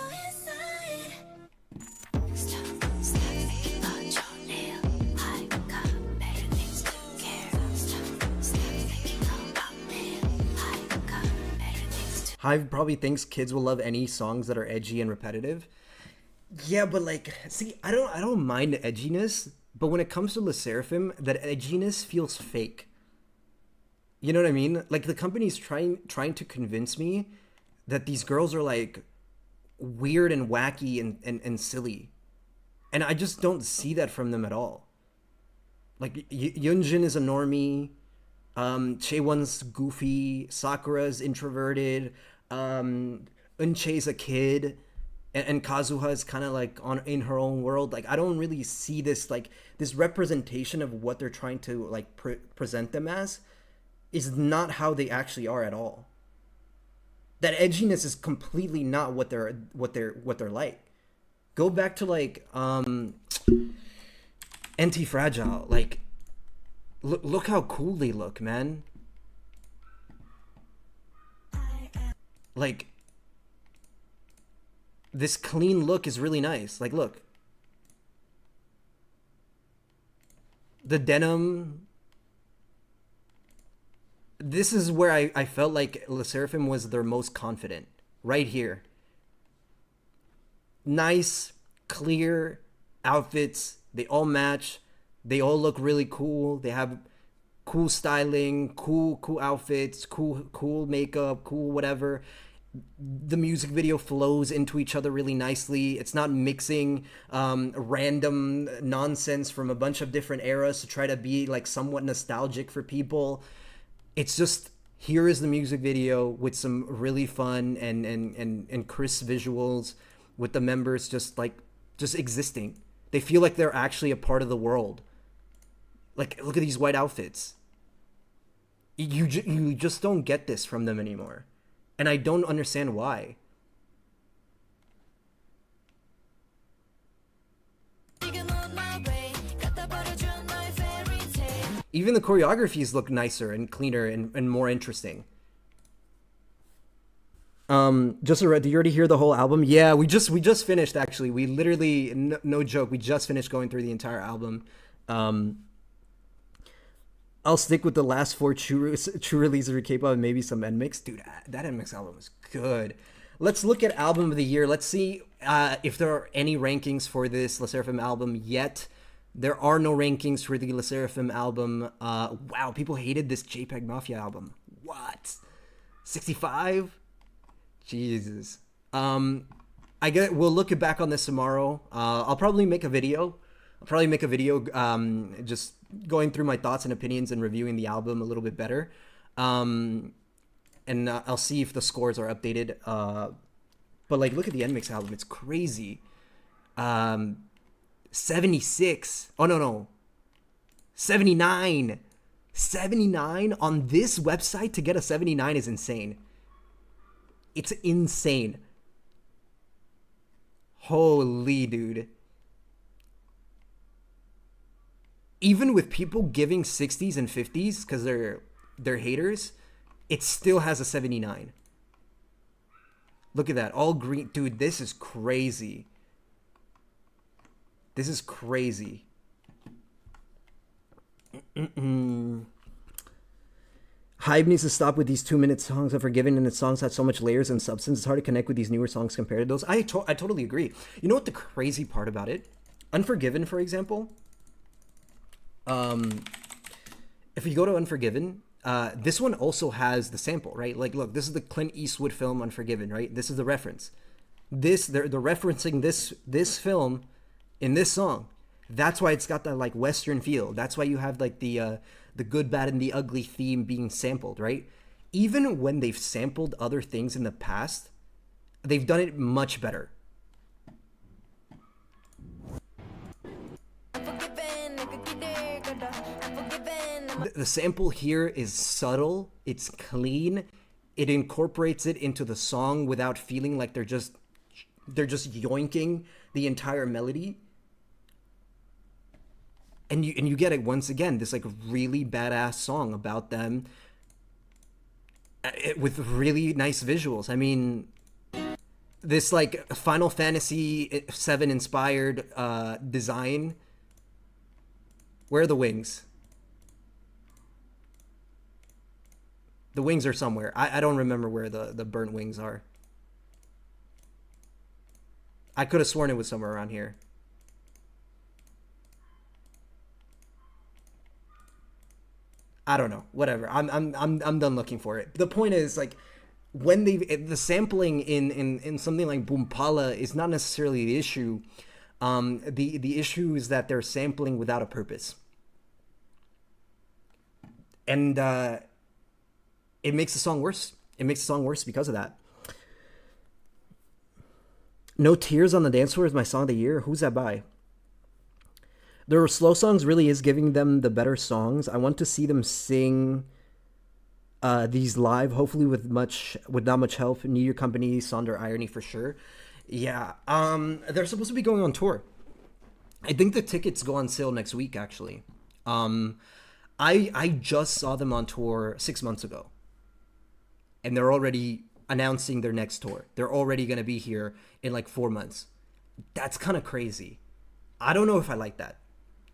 Hive probably thinks kids will love any songs that are edgy and repetitive. Yeah, but like, see, I don't mind the edginess, but when it comes to SSERAFIM, that edginess feels fake. You know what I mean? Like, the company's trying to convince me that these girls are like weird and wacky and silly, and I just don't see that from them at all. Like, Yoonjin is a normie, Chaewon's goofy, Sakura's introverted, Eunchae's a kid, and Kazuha is kind of like in her own world. Like, I don't really see this, like, this representation of what they're trying to like present them as is not how they actually are at all. That edginess is completely not what they're like. Go back to like Anti-Fragile. Like, look how cool they look, man. Like, this clean look is really nice. Like, look. The denim. This is where I felt like SSERAFIM was their most confident. Right here. Nice, clear outfits. They all match. They all look really cool. They have cool styling, cool outfits, cool makeup, cool whatever. The music video flows into each other really nicely. It's not mixing random nonsense from a bunch of different eras to try to be like somewhat nostalgic for people. It's just, here is the music video with some really fun and crisp visuals, with the members just existing. They feel like they're actually a part of the world. Like, look at these white outfits. You just don't get this from them anymore. And I don't understand why. Even the choreographies look nicer and cleaner and more interesting. Did you already hear the whole album? Yeah, we just finished, actually. We literally, no joke, we just finished going through the entire album. I'll stick with the last 4 true releases of K-pop and maybe some NMIX. Dude, that NMIX album was good. Let's look at album of the year. Let's see if there are any rankings for this SSERAFIM album yet. There are no rankings for the SSERAFIM album. Wow, people hated this JPEG Mafia album. What? 65? Jesus. I get. We'll look back on this tomorrow. I'll probably make a video. Just going through my thoughts and opinions and reviewing the album a little bit better. And I'll see if the scores are updated. But like, look at the NMIX album. It's crazy. 76. Oh, no. 79. 79 on this website. To get a 79 is insane. It's insane. Holy dude. Even with people giving 60s and 50s because they're haters, it still has a 79. Look at that, all green. Dude, this is crazy. This is crazy. Hive needs to stop with these 2-minute songs. Unforgiven and its songs have so much layers and substance. It's hard to connect with these newer songs compared to those. I totally agree. You know what the crazy part about it? Unforgiven, for example. If you go to Unforgiven, this one also has the sample, right? Like, look, this is the Clint Eastwood film Unforgiven, right? This is the reference. They're referencing this film in this song. That's why it's got that like Western feel. That's why you have like the good, bad, and the ugly theme being sampled, right? Even when they've sampled other things in the past, they've done it much better. The sample here is subtle, it's clean, it incorporates it into the song without feeling like they're just yoinking the entire melody. And you get it once again, this like really badass song about them with really nice visuals. I mean, this like Final Fantasy VII inspired design. Where are the wings? The wings are somewhere. I don't remember where the burnt wings are. I could have sworn it was somewhere around here. I don't know. Whatever. I'm done looking for it. The point is, like, when the sampling in something like Boompala is not necessarily the issue. The issue is that they're sampling without a purpose. And it makes the song worse. It makes the song worse because of that. No Tears on the Dance Floor is my song of the year. Who's that by? Their slow songs really is giving them the better songs. I want to see them sing these live, hopefully with not much help. Need Your Company, Sonder Irony for sure. Yeah, they're supposed to be going on tour. I think the tickets go on sale next week, actually. I just saw them on tour 6 months ago. And they're already announcing their next tour. They're already going to be here in like 4 months. That's kind of crazy. I don't know if I like that.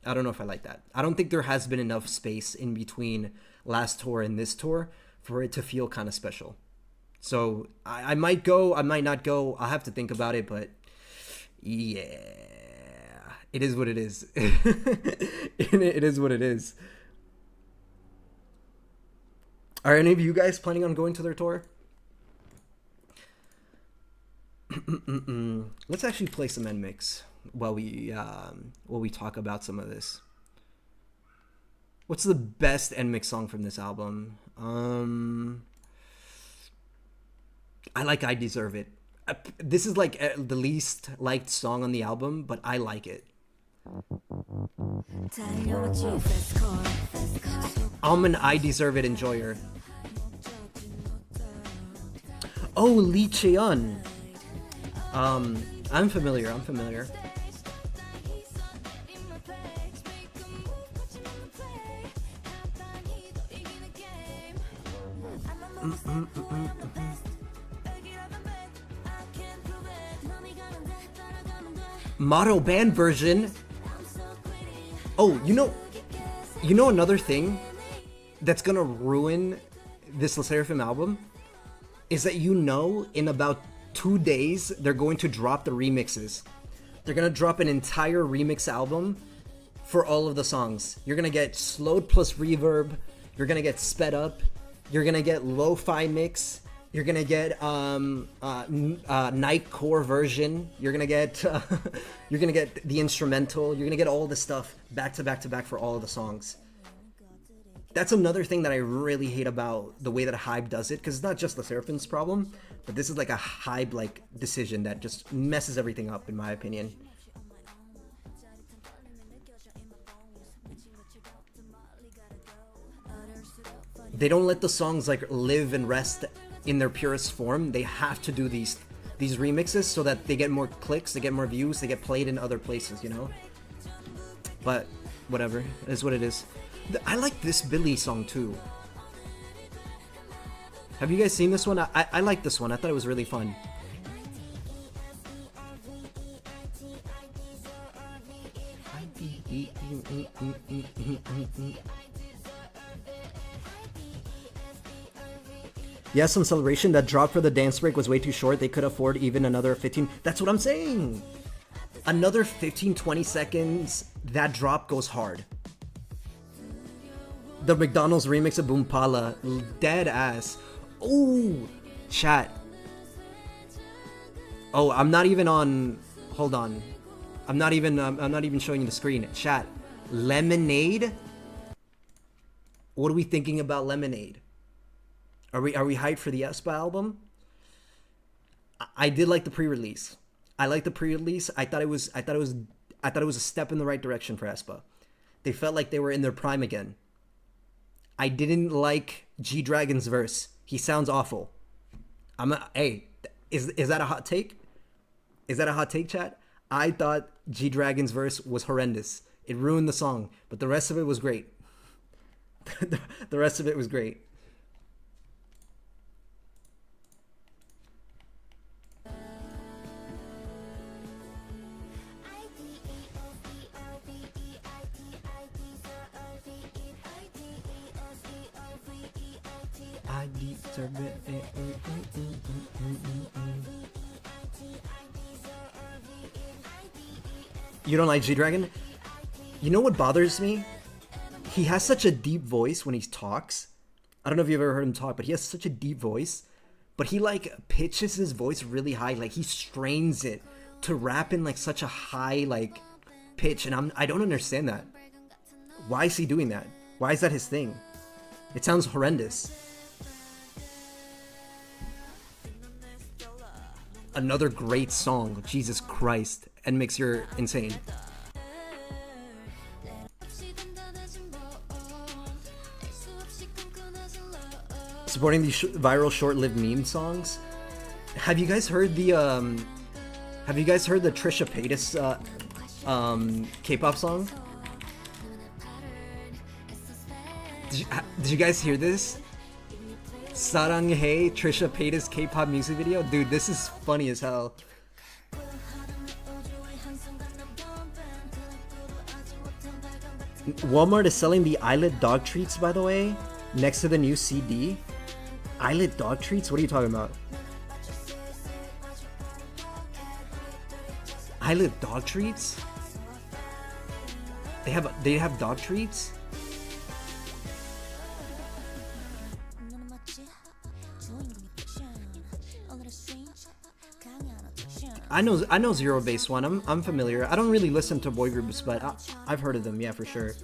I don't think there has been enough space in between last tour and this tour for it to feel kind of special. So I might go, I might not go. I'll have to think about it, but yeah, it is what it is. It is what it is. Are any of you guys planning on going to their tour? Let's actually play some NMix while we talk about some of this. What's the best NMix song from this album? I like I Deserve It. This is like the least liked song on the album, but I like it. I'm an I Deserve It enjoyer. Oh, Lee Cheon. I'm familiar. Model band version. Oh, you know another thing that's gonna ruin this SSERAFIM album is that in about 2 days they're going to drop the remixes. They're gonna drop an entire remix album for all of the songs. You're gonna get slowed plus reverb. You're gonna get sped up. You're gonna get lo-fi mix. You're gonna get nightcore version. You're gonna get the instrumental. You're gonna get all the stuff back to back to back for all of the songs. That's another thing that I really hate about the way that Hybe does it, because it's not just the SSERAFIM's problem, but this is like a Hybe-like decision that just messes everything up, in my opinion. They don't let the songs like live and rest in their purest form. They have to do these remixes so that they get more clicks, they get more views, they get played in other places, you know? But whatever, it is what it is. I like this Billy song too. Have you guys seen this one? I like this one. I thought it was really fun. Yes, on Celebration, that drop for the dance break was way too short. They could afford even another 15. That's what I'm saying. Another 15, 20 seconds, that drop goes hard. The McDonald's remix of Boompala, dead ass. Oh, chat. Oh, I'm not even on. Hold on. I'm not even showing you the screen. Chat. Lemonade. What are we thinking about Lemonade? Are we hyped for the aespa album? I did like the pre-release. I like the pre-release. I thought it was a step in the right direction for aespa. They felt like they were in their prime again. I didn't like G Dragon's verse. He sounds awful. Hey, is that a hot take? Is that a hot take, chat? I thought G Dragon's verse was horrendous. It ruined the song, but the rest of it was great. The rest of it was great. I deserve it. You don't like G-Dragon? You know what bothers me? He has such a deep voice when he talks. I don't know if you've ever heard him talk, but he has such a deep voice. But he like pitches his voice really high, like he strains it to rap in like such a high like pitch, and I don't understand that. Why is he doing that? Why is that his thing? It sounds horrendous. Another great song, Jesus Christ. And Mix, you're insane. Supporting these viral short-lived meme songs. Have you guys heard the Trisha Paytas K-pop song? Did you guys hear this? Saranghae, Trisha Paytas K-pop music video? Dude, this is funny as hell. Walmart is selling the Islet dog treats, by the way, next to the new CD. Islet dog treats? What are you talking about? Islet dog treats? They have dog treats? I know Zero Base One. I'm familiar. I don't really listen to boy groups, but I've heard of them. Yeah, for sure.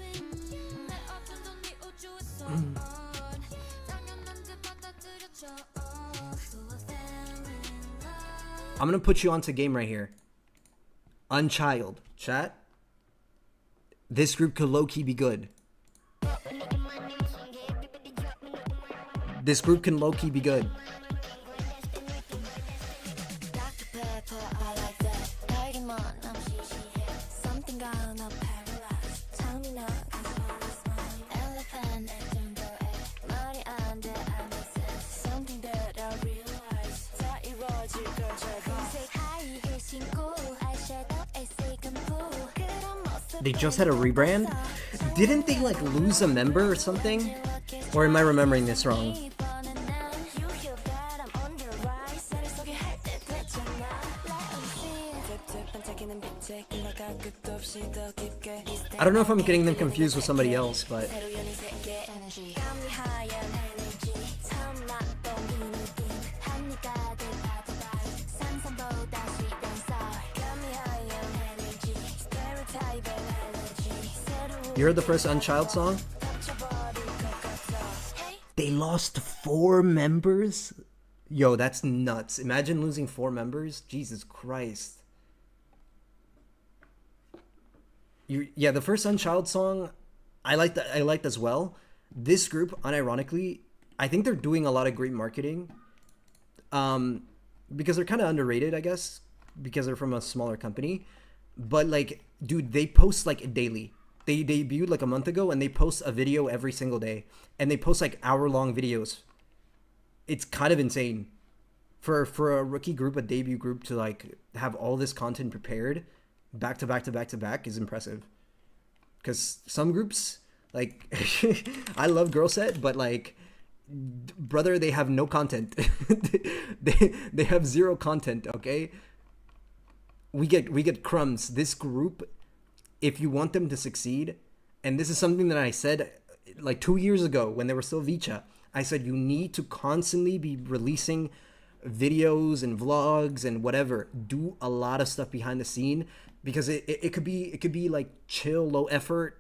I'm gonna put you onto game right here. Unchild, chat. This group could low-key be good. This group can low-key be good. They just had a rebrand? Didn't they like lose a member or something? Or am I remembering this wrong? I don't know if I'm getting them confused with somebody else, but... You heard the first Unchild song? They lost 4 members? Yo, that's nuts. Imagine losing 4 members. Jesus Christ. Yeah, the first Unchild song, I liked as well. This group, unironically, I think they're doing a lot of great marketing. Because they're kind of underrated, I guess. Because they're from a smaller company. But, like, dude, they post, like, daily. They debuted like a month ago and they post a video every single day. And they post like hour-long videos. It's kind of insane. For a rookie group, a debut group, to like have all this content prepared back to back to back to back is impressive. because some groups, like, I love Girl Set, but like, brother, they have no content. they have zero content. Okay, we get crumbs. This group, if you want them to succeed, and this is something that I said like 2 years ago when they were still Vicha, I said you need to constantly be releasing videos and vlogs and whatever. Do a lot of stuff behind the scene, because it could be like chill, low effort.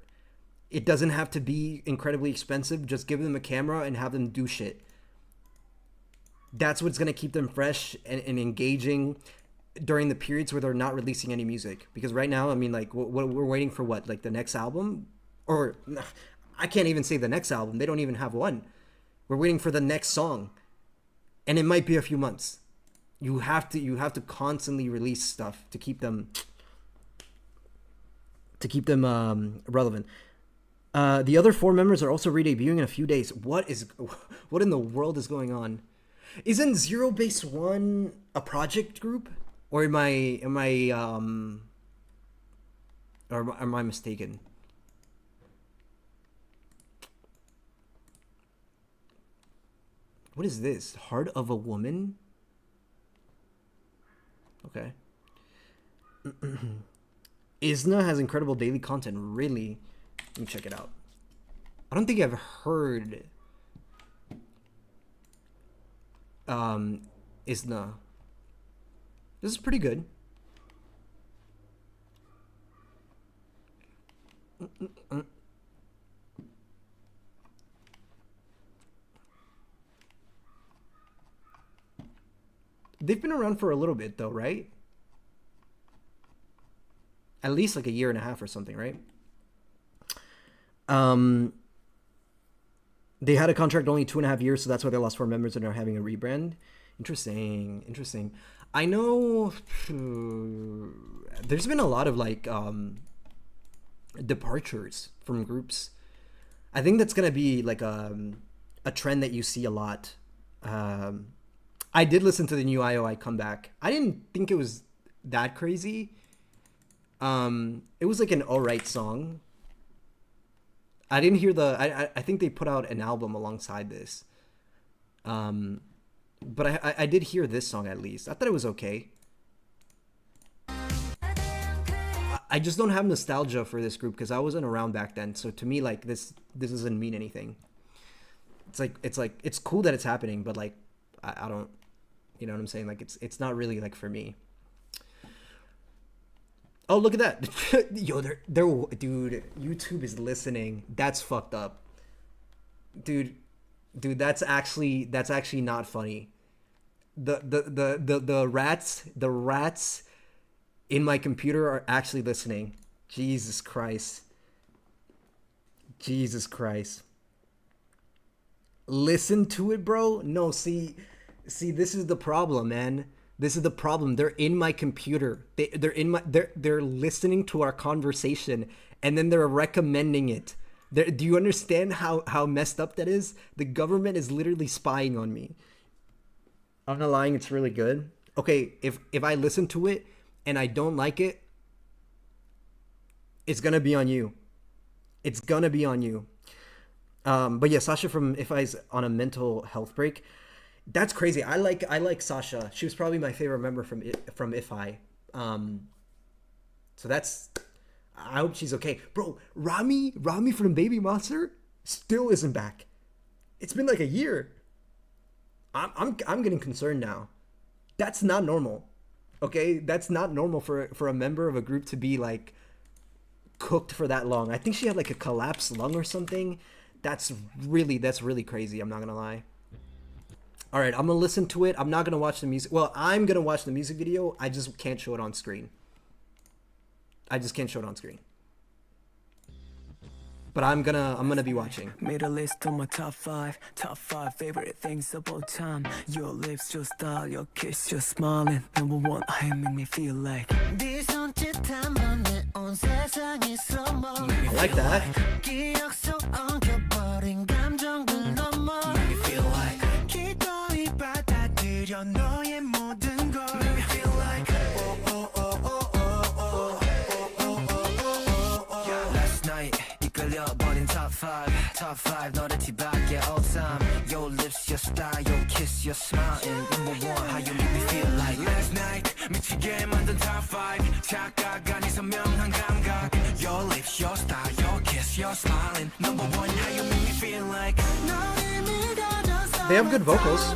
It doesn't have to be incredibly expensive. Just give them a camera and have them do shit. That's what's gonna keep them fresh and engaging during the periods where they're not releasing any music. Because right now, I mean, like, we're waiting for what, like the next album? Or I can't even say the next album. They don't even have one. We're waiting for the next song, and it might be a few months. You have to constantly release stuff to keep them relevant. The other 4 members are also re-debuting in a few days. What in the world is going on? Isn't Zero Base One a project group? Or am I mistaken? What is this? Heart of a Woman? Okay. Isna has incredible daily content. Really? Let me check it out. I don't think I've heard Isna. This is pretty good. They've been around for a little bit though, right? At least like a year and a half or something, right? They had a contract only 2.5 years, so that's why they lost 4 members and are having a rebrand. Interesting. I know there's been a lot of like departures from groups. I think that's gonna be like a trend that you see a lot. I did listen to the new IOI Comeback. I didn't think it was that crazy. It was like an alright song. I didn't hear I think they put out an album alongside this. But I did hear this song at least. I thought it was okay. I just don't have nostalgia for this group because I wasn't around back then. So to me, like, this doesn't mean anything. It's like it's cool that it's happening, but like I don't, you know what I'm saying? Like it's not really like for me. Oh, look at that. Yo, they're dude, YouTube is listening. That's fucked up. Dude, that's actually not funny. The rats in my computer are actually listening. Jesus Christ. Listen to it, bro. No, see, this is the problem, man. This is the problem. They're in my computer. They're listening to our conversation, and then they're recommending it. Do you understand how messed up that is? The government is literally spying on me. I'm not lying. It's really good. Okay, if I listen to it and I don't like it, it's gonna be on you. But yeah, Sasha from IFI's on a mental health break. That's crazy. I like Sasha. She was probably my favorite member from IFI. So that's. I hope she's okay, bro. Rami from Baby Monster still isn't back. It's been like a year. I'm getting concerned now. That's not normal. Okay, that's not normal for a member of a group to be like cooked for that long. I think she had like a collapsed lung or something. That's really crazy. I'm not gonna lie. All right, I'm gonna listen to it. I'm not gonna watch the music. Well, I'm gonna watch the music video. I just can't show it on screen. But I'm gonna be watching. Made a list of my top five favorite things of all time. Your lips, your style, your kiss, your smiling. Number one, I make me feel like. I like that. Make me feel like. Make me feel like. Yeah, last night. top 5 너를 뒤밖에 all time. Your lips, your style, your kiss, your smile, and number 1 how you make me feel like last night. 미치게 만든 top 5 착각 아닌 선명한 감각. Your lips, your style, your kiss, your smile, and number 1 how you make me feel like. They have good vocals.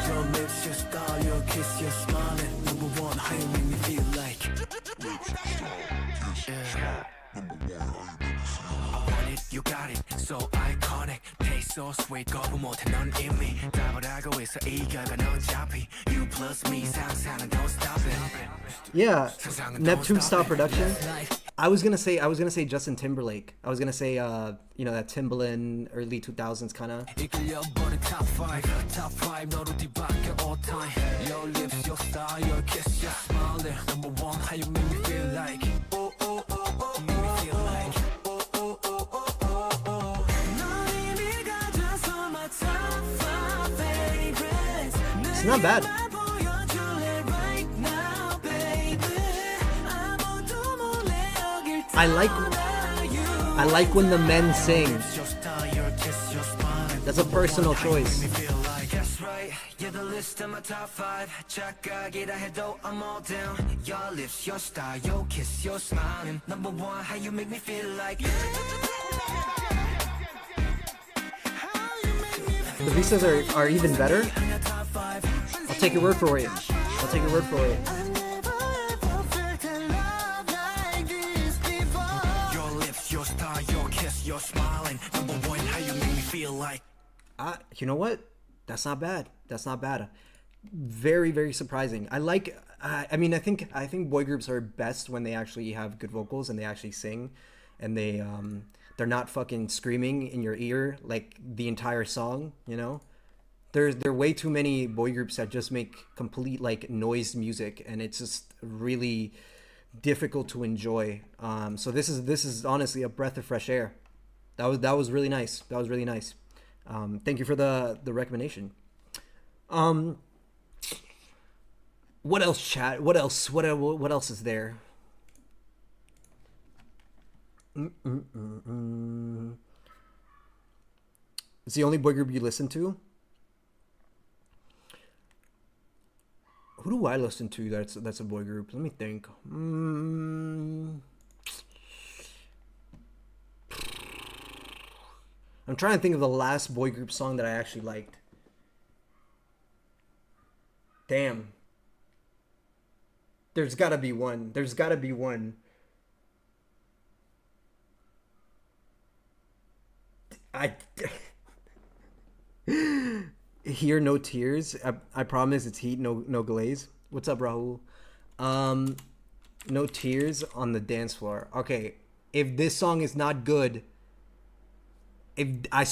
Your lips, your style, your kiss, your smile, and number 1 how you make me feel like. Yeah. I want it, you got it, so iconic. Taste so sweet, 거부 못해 넌 이미 답을하고 있어 이 결과는 어차피 You plus me, 상상은 don't stop it. Yeah, Neptune style production. I was gonna say Justin Timberlake. I was gonna say you know, that Timbaland early 2000s kind of. 이끌려버린 top 5 너로 뒤밖에 all time. Your lips, your style, your kiss, your smile, and number 1 how you make me feel like. Oh oh oh oh, make me feel like. Oh oh oh oh oh oh. 널 이미 가져서 my top 5 favorites. It's not bad. I like when the men sing. That's a personal choice. That's right, you're the list of my top 5 착각이라 해도 I'm all down. Your lips, your style, your kiss, your smile, and number 1 how you make me feel like. The visas are even better. I'll take your word for it. I'll take your word for it. Your lips, your style, your kiss, your smile, and number 1 how you make me feel like. You know what? That's not bad. That's not bad. Very, very surprising. I like. I mean, I think boy groups are best when they actually have good vocals and they actually sing, and they're not fucking screaming in your ear like the entire song. You know, there are way too many boy groups that just make complete like noise music, and it's just really difficult to enjoy. So this is honestly a breath of fresh air. That was really nice. That was really nice. Thank you for the recommendation. What else, chat? What else? What else is there? It's the only boy group you listen to? Who do I listen to that's a boy group? Let me think. I'm trying to think of the last boy group song that I actually liked. Damn. There's gotta be one. There's gotta be one. Here, no tears. I promise it's heat, no glaze. What's up, Rahul? No tears on the dance floor. Okay, if this song is not good, if I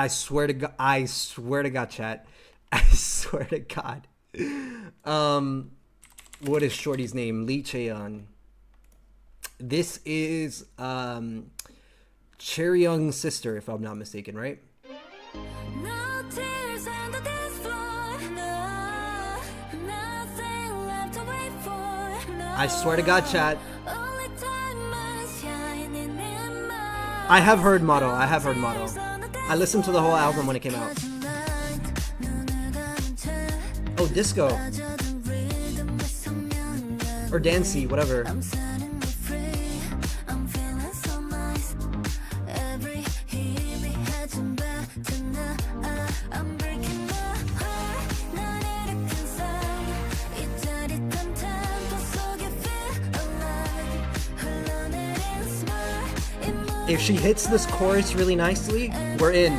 swear to God, chat. I swear to God. What is Shorty's name? Lee Cheon. This is Chaeryeong's sister, if I'm not mistaken, right? No tears on the dance floor. No, nothing left to wait for. No, I swear to God, chat. only time is shining in my I have heard Motto. I listened to the whole album when it came out. Oh, disco. Or dancey, whatever. If she hits this chorus really nicely, we're in.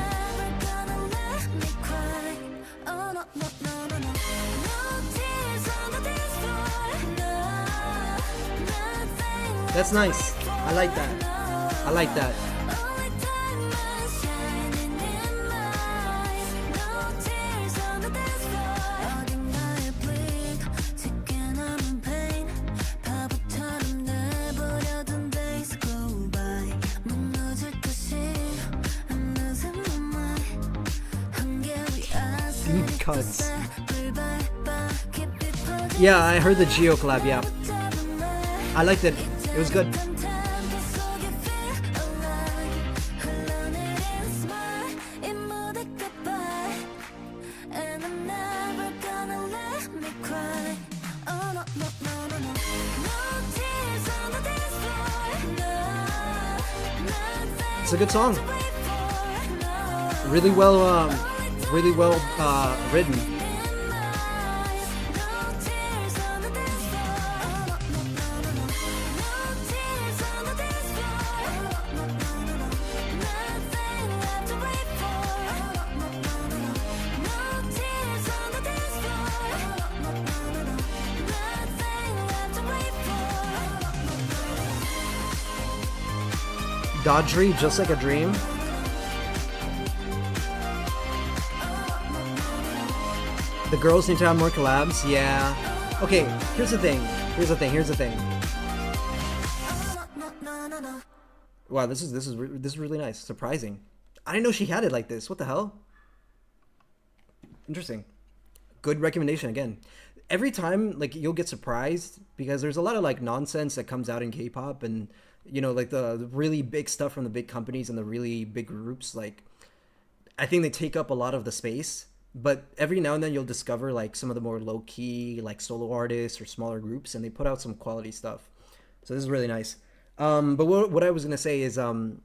That's nice. I like that. I like that. Deep cuts. Yeah, I heard the Geo collab. Yeah, I liked it. It was good. It's a good song. Really well written. Dodry, just like a dream. The girls need to have more collabs. Yeah. Okay. Here's the thing. Wow, this is really nice. Surprising. I didn't know she had it like this. What the hell? Interesting. Good recommendation again. Every time, like, you'll get surprised because there's a lot of like nonsense that comes out in K-pop, and you know, like the really big stuff from the big companies and the really big groups. Like, I think they take up a lot of the space. But every now and then you'll discover like some of the more low-key like solo artists or smaller groups, and they put out some quality stuff. So this is really nice. But what I was gonna say is when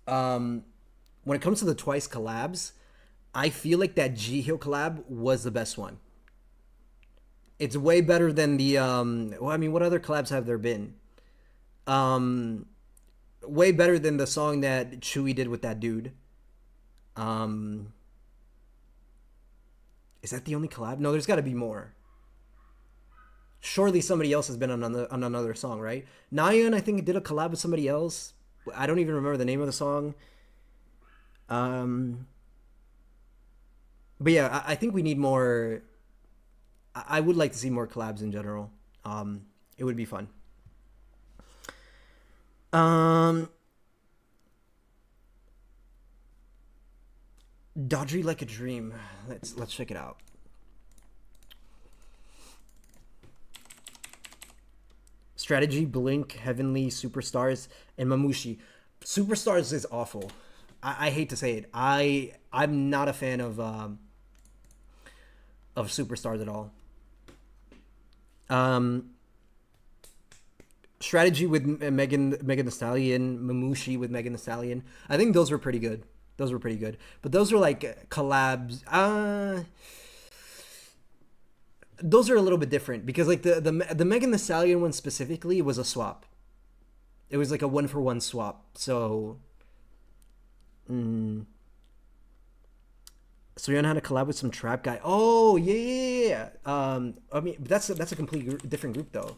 it comes to the Twice collabs, I feel like that Jihyo collab was the best one. It's way better than the well, I mean, what other collabs have there been? Way better than the song that Chewy did with that dude. Is that the only collab? No, there's got to be more. Surely somebody else has been on another song, right? Nayeon, I think, did a collab with somebody else. I don't even remember the name of the song. But yeah, I think we need more. I would like to see more collabs in general. It would be fun. Dodgy Like a Dream. Let's check it out. Strategy, Blink, Heavenly, Superstars, and Mamushi. Superstars is awful. I hate to say it. I'm not a fan of Superstars at all. Strategy with Megan Thee Stallion, Mamushi with Megan Thee Stallion. I think those were pretty good. But those are like collabs. Those are a little bit different because like the Megan Thee Stallion one specifically was a swap. It was like a 1-for-1 swap. So, Soyeon had a collab with some trap guy. Oh yeah. I mean, that's a completely different group though.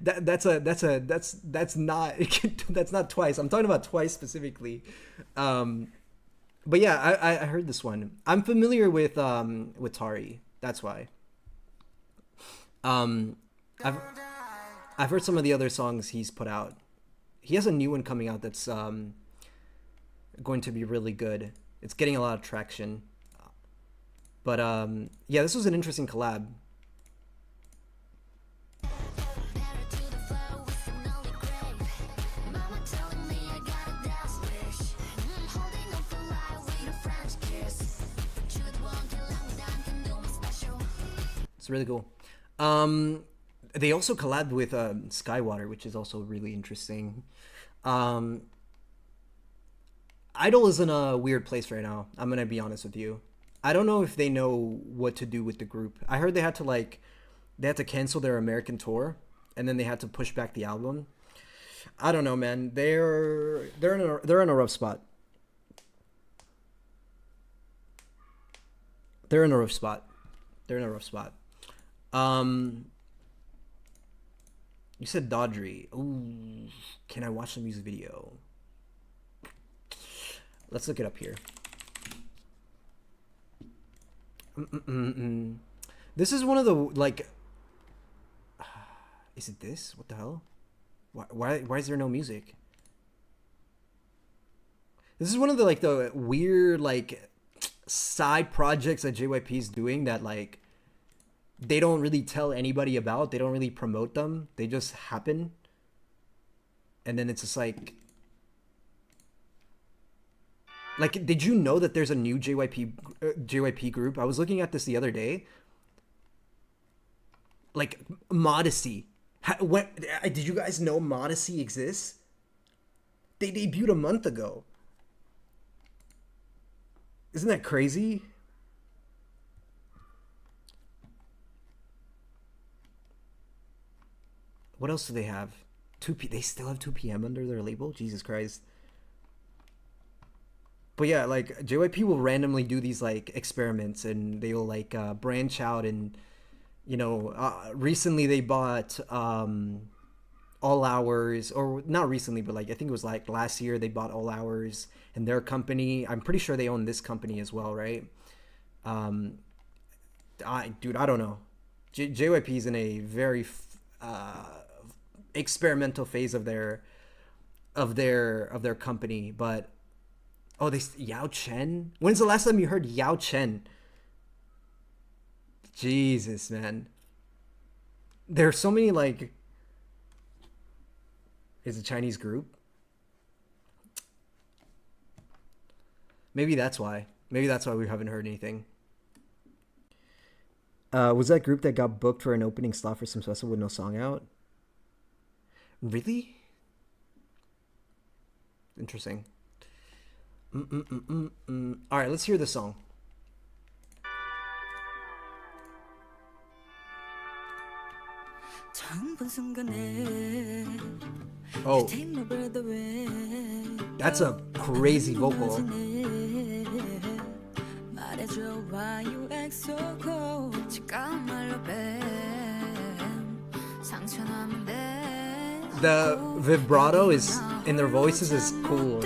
That's not that's not Twice. I'm talking about Twice specifically. But yeah, I heard this one. I'm familiar with Tari. That's why. I've heard some of the other songs he's put out. He has a new one coming out that's going to be really good. It's getting a lot of traction. But yeah, this was an interesting collab. It's really cool. They also collabed with Skywater, which is also really interesting. Idol is in a weird place right now. I'm gonna be honest with you. I don't know if they know what to do with the group. I heard they had to cancel their American tour, and then they had to push back the album. I don't know, man. They're in a rough spot. They're in a rough spot. You said Dodry. Ooh, can I watch the music video? Let's look it up here. This is one of the like. Is it this? What the hell? Why is there no music? This is one of the like the weird like side projects that JYP is doing that like they don't really tell anybody about. They don't really promote them. They just happen. And then it's just like, did you know that there's a new JYP group? I was looking at this the other day. Like, Modesty. Did you guys know Modesty exists? They debuted a month ago. Isn't that crazy? What else do they have? They still have 2 p.m. under their label? Jesus Christ. But yeah, like, JYP will randomly do these, like, experiments, and they will, like, branch out, and, you know, recently they bought All Hours, or not recently, but, like, I think it was, like, last year they bought All Hours and their company. I'm pretty sure they own this company as well, right? Dude, I don't know. JYP is in a very experimental phase of their company, but Yao Chen. When's the last time you heard Yao Chen? Jesus, man. There are so many, like, is a Chinese group. Maybe that's why. Maybe that's why we haven't heard anything. Was that group that got booked for an opening slot for some festival with no song out? Really? Interesting. All right, let's hear the song. Oh, that's a crazy vocal. The vibrato is in their voices is cool.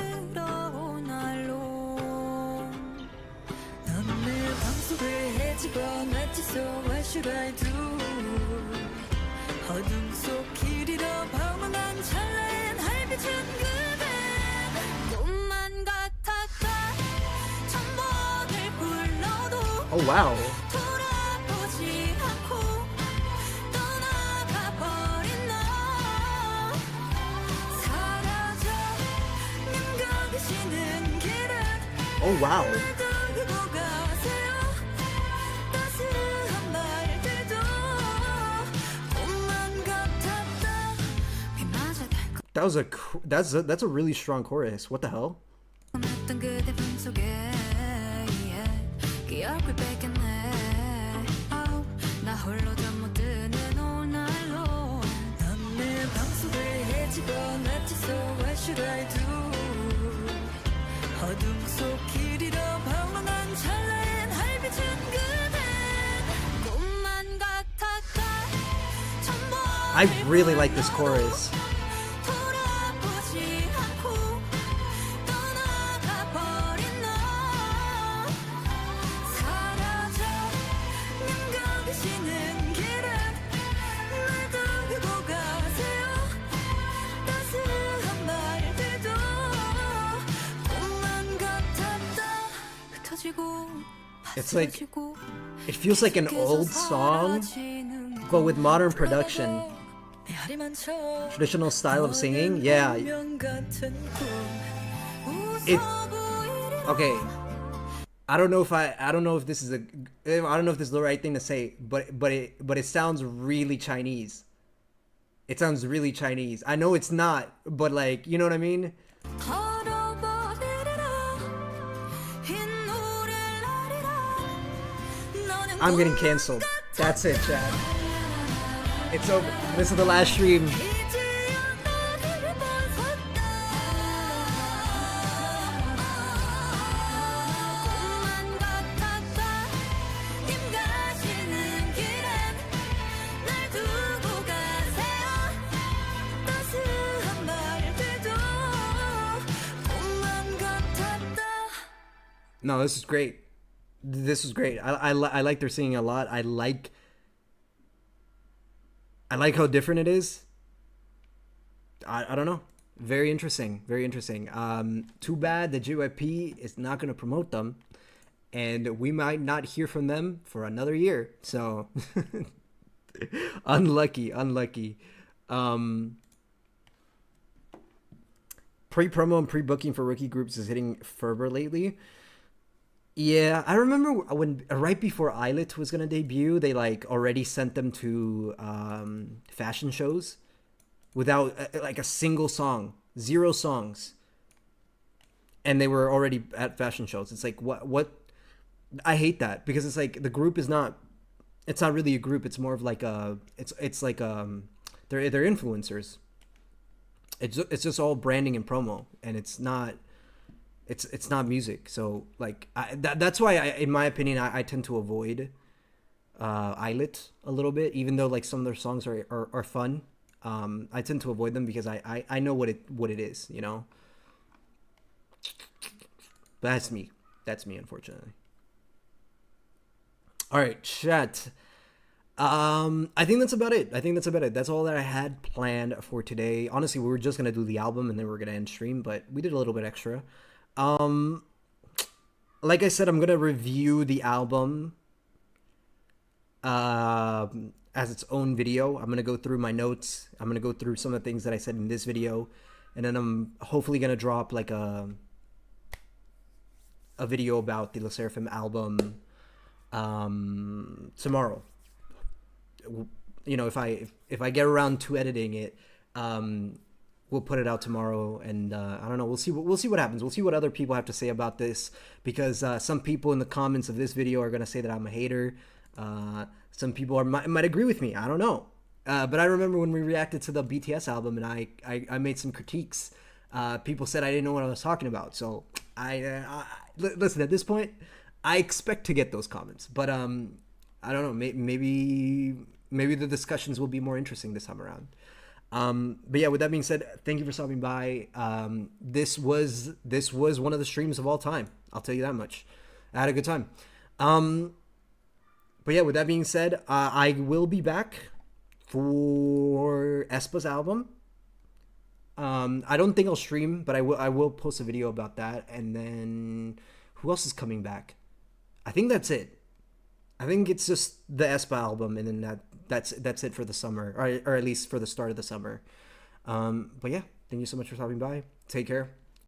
Oh wow. Oh wow. That's a really strong chorus. What the hell? I really like this chorus. It's like, it feels like an old song, but with modern production. Traditional style of singing, yeah. It okay. I don't know if this is the right thing to say, but it sounds really Chinese. It sounds really Chinese. I know it's not, but, like, you know what I mean? I'm getting canceled. That's it, Chad. It's over. This is the last stream. No, this is great. This is great. I like their singing a lot. I like how different it is. I don't know. Very interesting. Very interesting. Too bad the JYP is not going to promote them. and we might not hear from them for another year. So unlucky. Pre-promo and pre-booking for rookie groups is hitting fervor lately. Yeah, I remember when right before Islet was gonna debut, they like already sent them to fashion shows without like a single song, 0 songs, and they were already at fashion shows. It's like what? I hate that because it's like the group is not. It's not really a group. It's more of like a. It's like they're influencers. It's just all branding and promo, and it's not. It's not music. So like that's why in my opinion I tend to avoid Islet a little bit, even though like some of their songs are fun. I tend to avoid them because I know what it is, you know. But that's me unfortunately. All right, chat. I think that's about it. That's all that I had planned for today. Honestly, we were just gonna do the album and then we were gonna end stream, but we did a little bit extra. Like I said, I'm gonna review the album as its own video. I'm gonna go through my notes. I'm gonna go through some of the things that I said in this video, and then I'm hopefully gonna drop like a video about the SSERAFIM album tomorrow. You know, if I get around to editing it, we'll put it out tomorrow, and I don't know. We'll see what happens. We'll see what other people have to say about this, because some people in the comments of this video are gonna say that I'm a hater. Some people might agree with me. I don't know. But I remember when we reacted to the BTS album, and I made some critiques. People said I didn't know what I was talking about. So I listen. At this point, I expect to get those comments, but I don't know. Maybe the discussions will be more interesting this time around. But yeah, with that being said, thank you for stopping by. This was one of the streams of all time. I'll tell you that much. I had a good time. But yeah, with that being said, I will be back for aespa's album. I don't think I'll stream, but I will post a video about that. And then who else is coming back? I think that's it. I think it's just the aespa album, and then that's it for the summer, or at least for the start of the summer. But yeah, thank you so much for stopping by. Take care.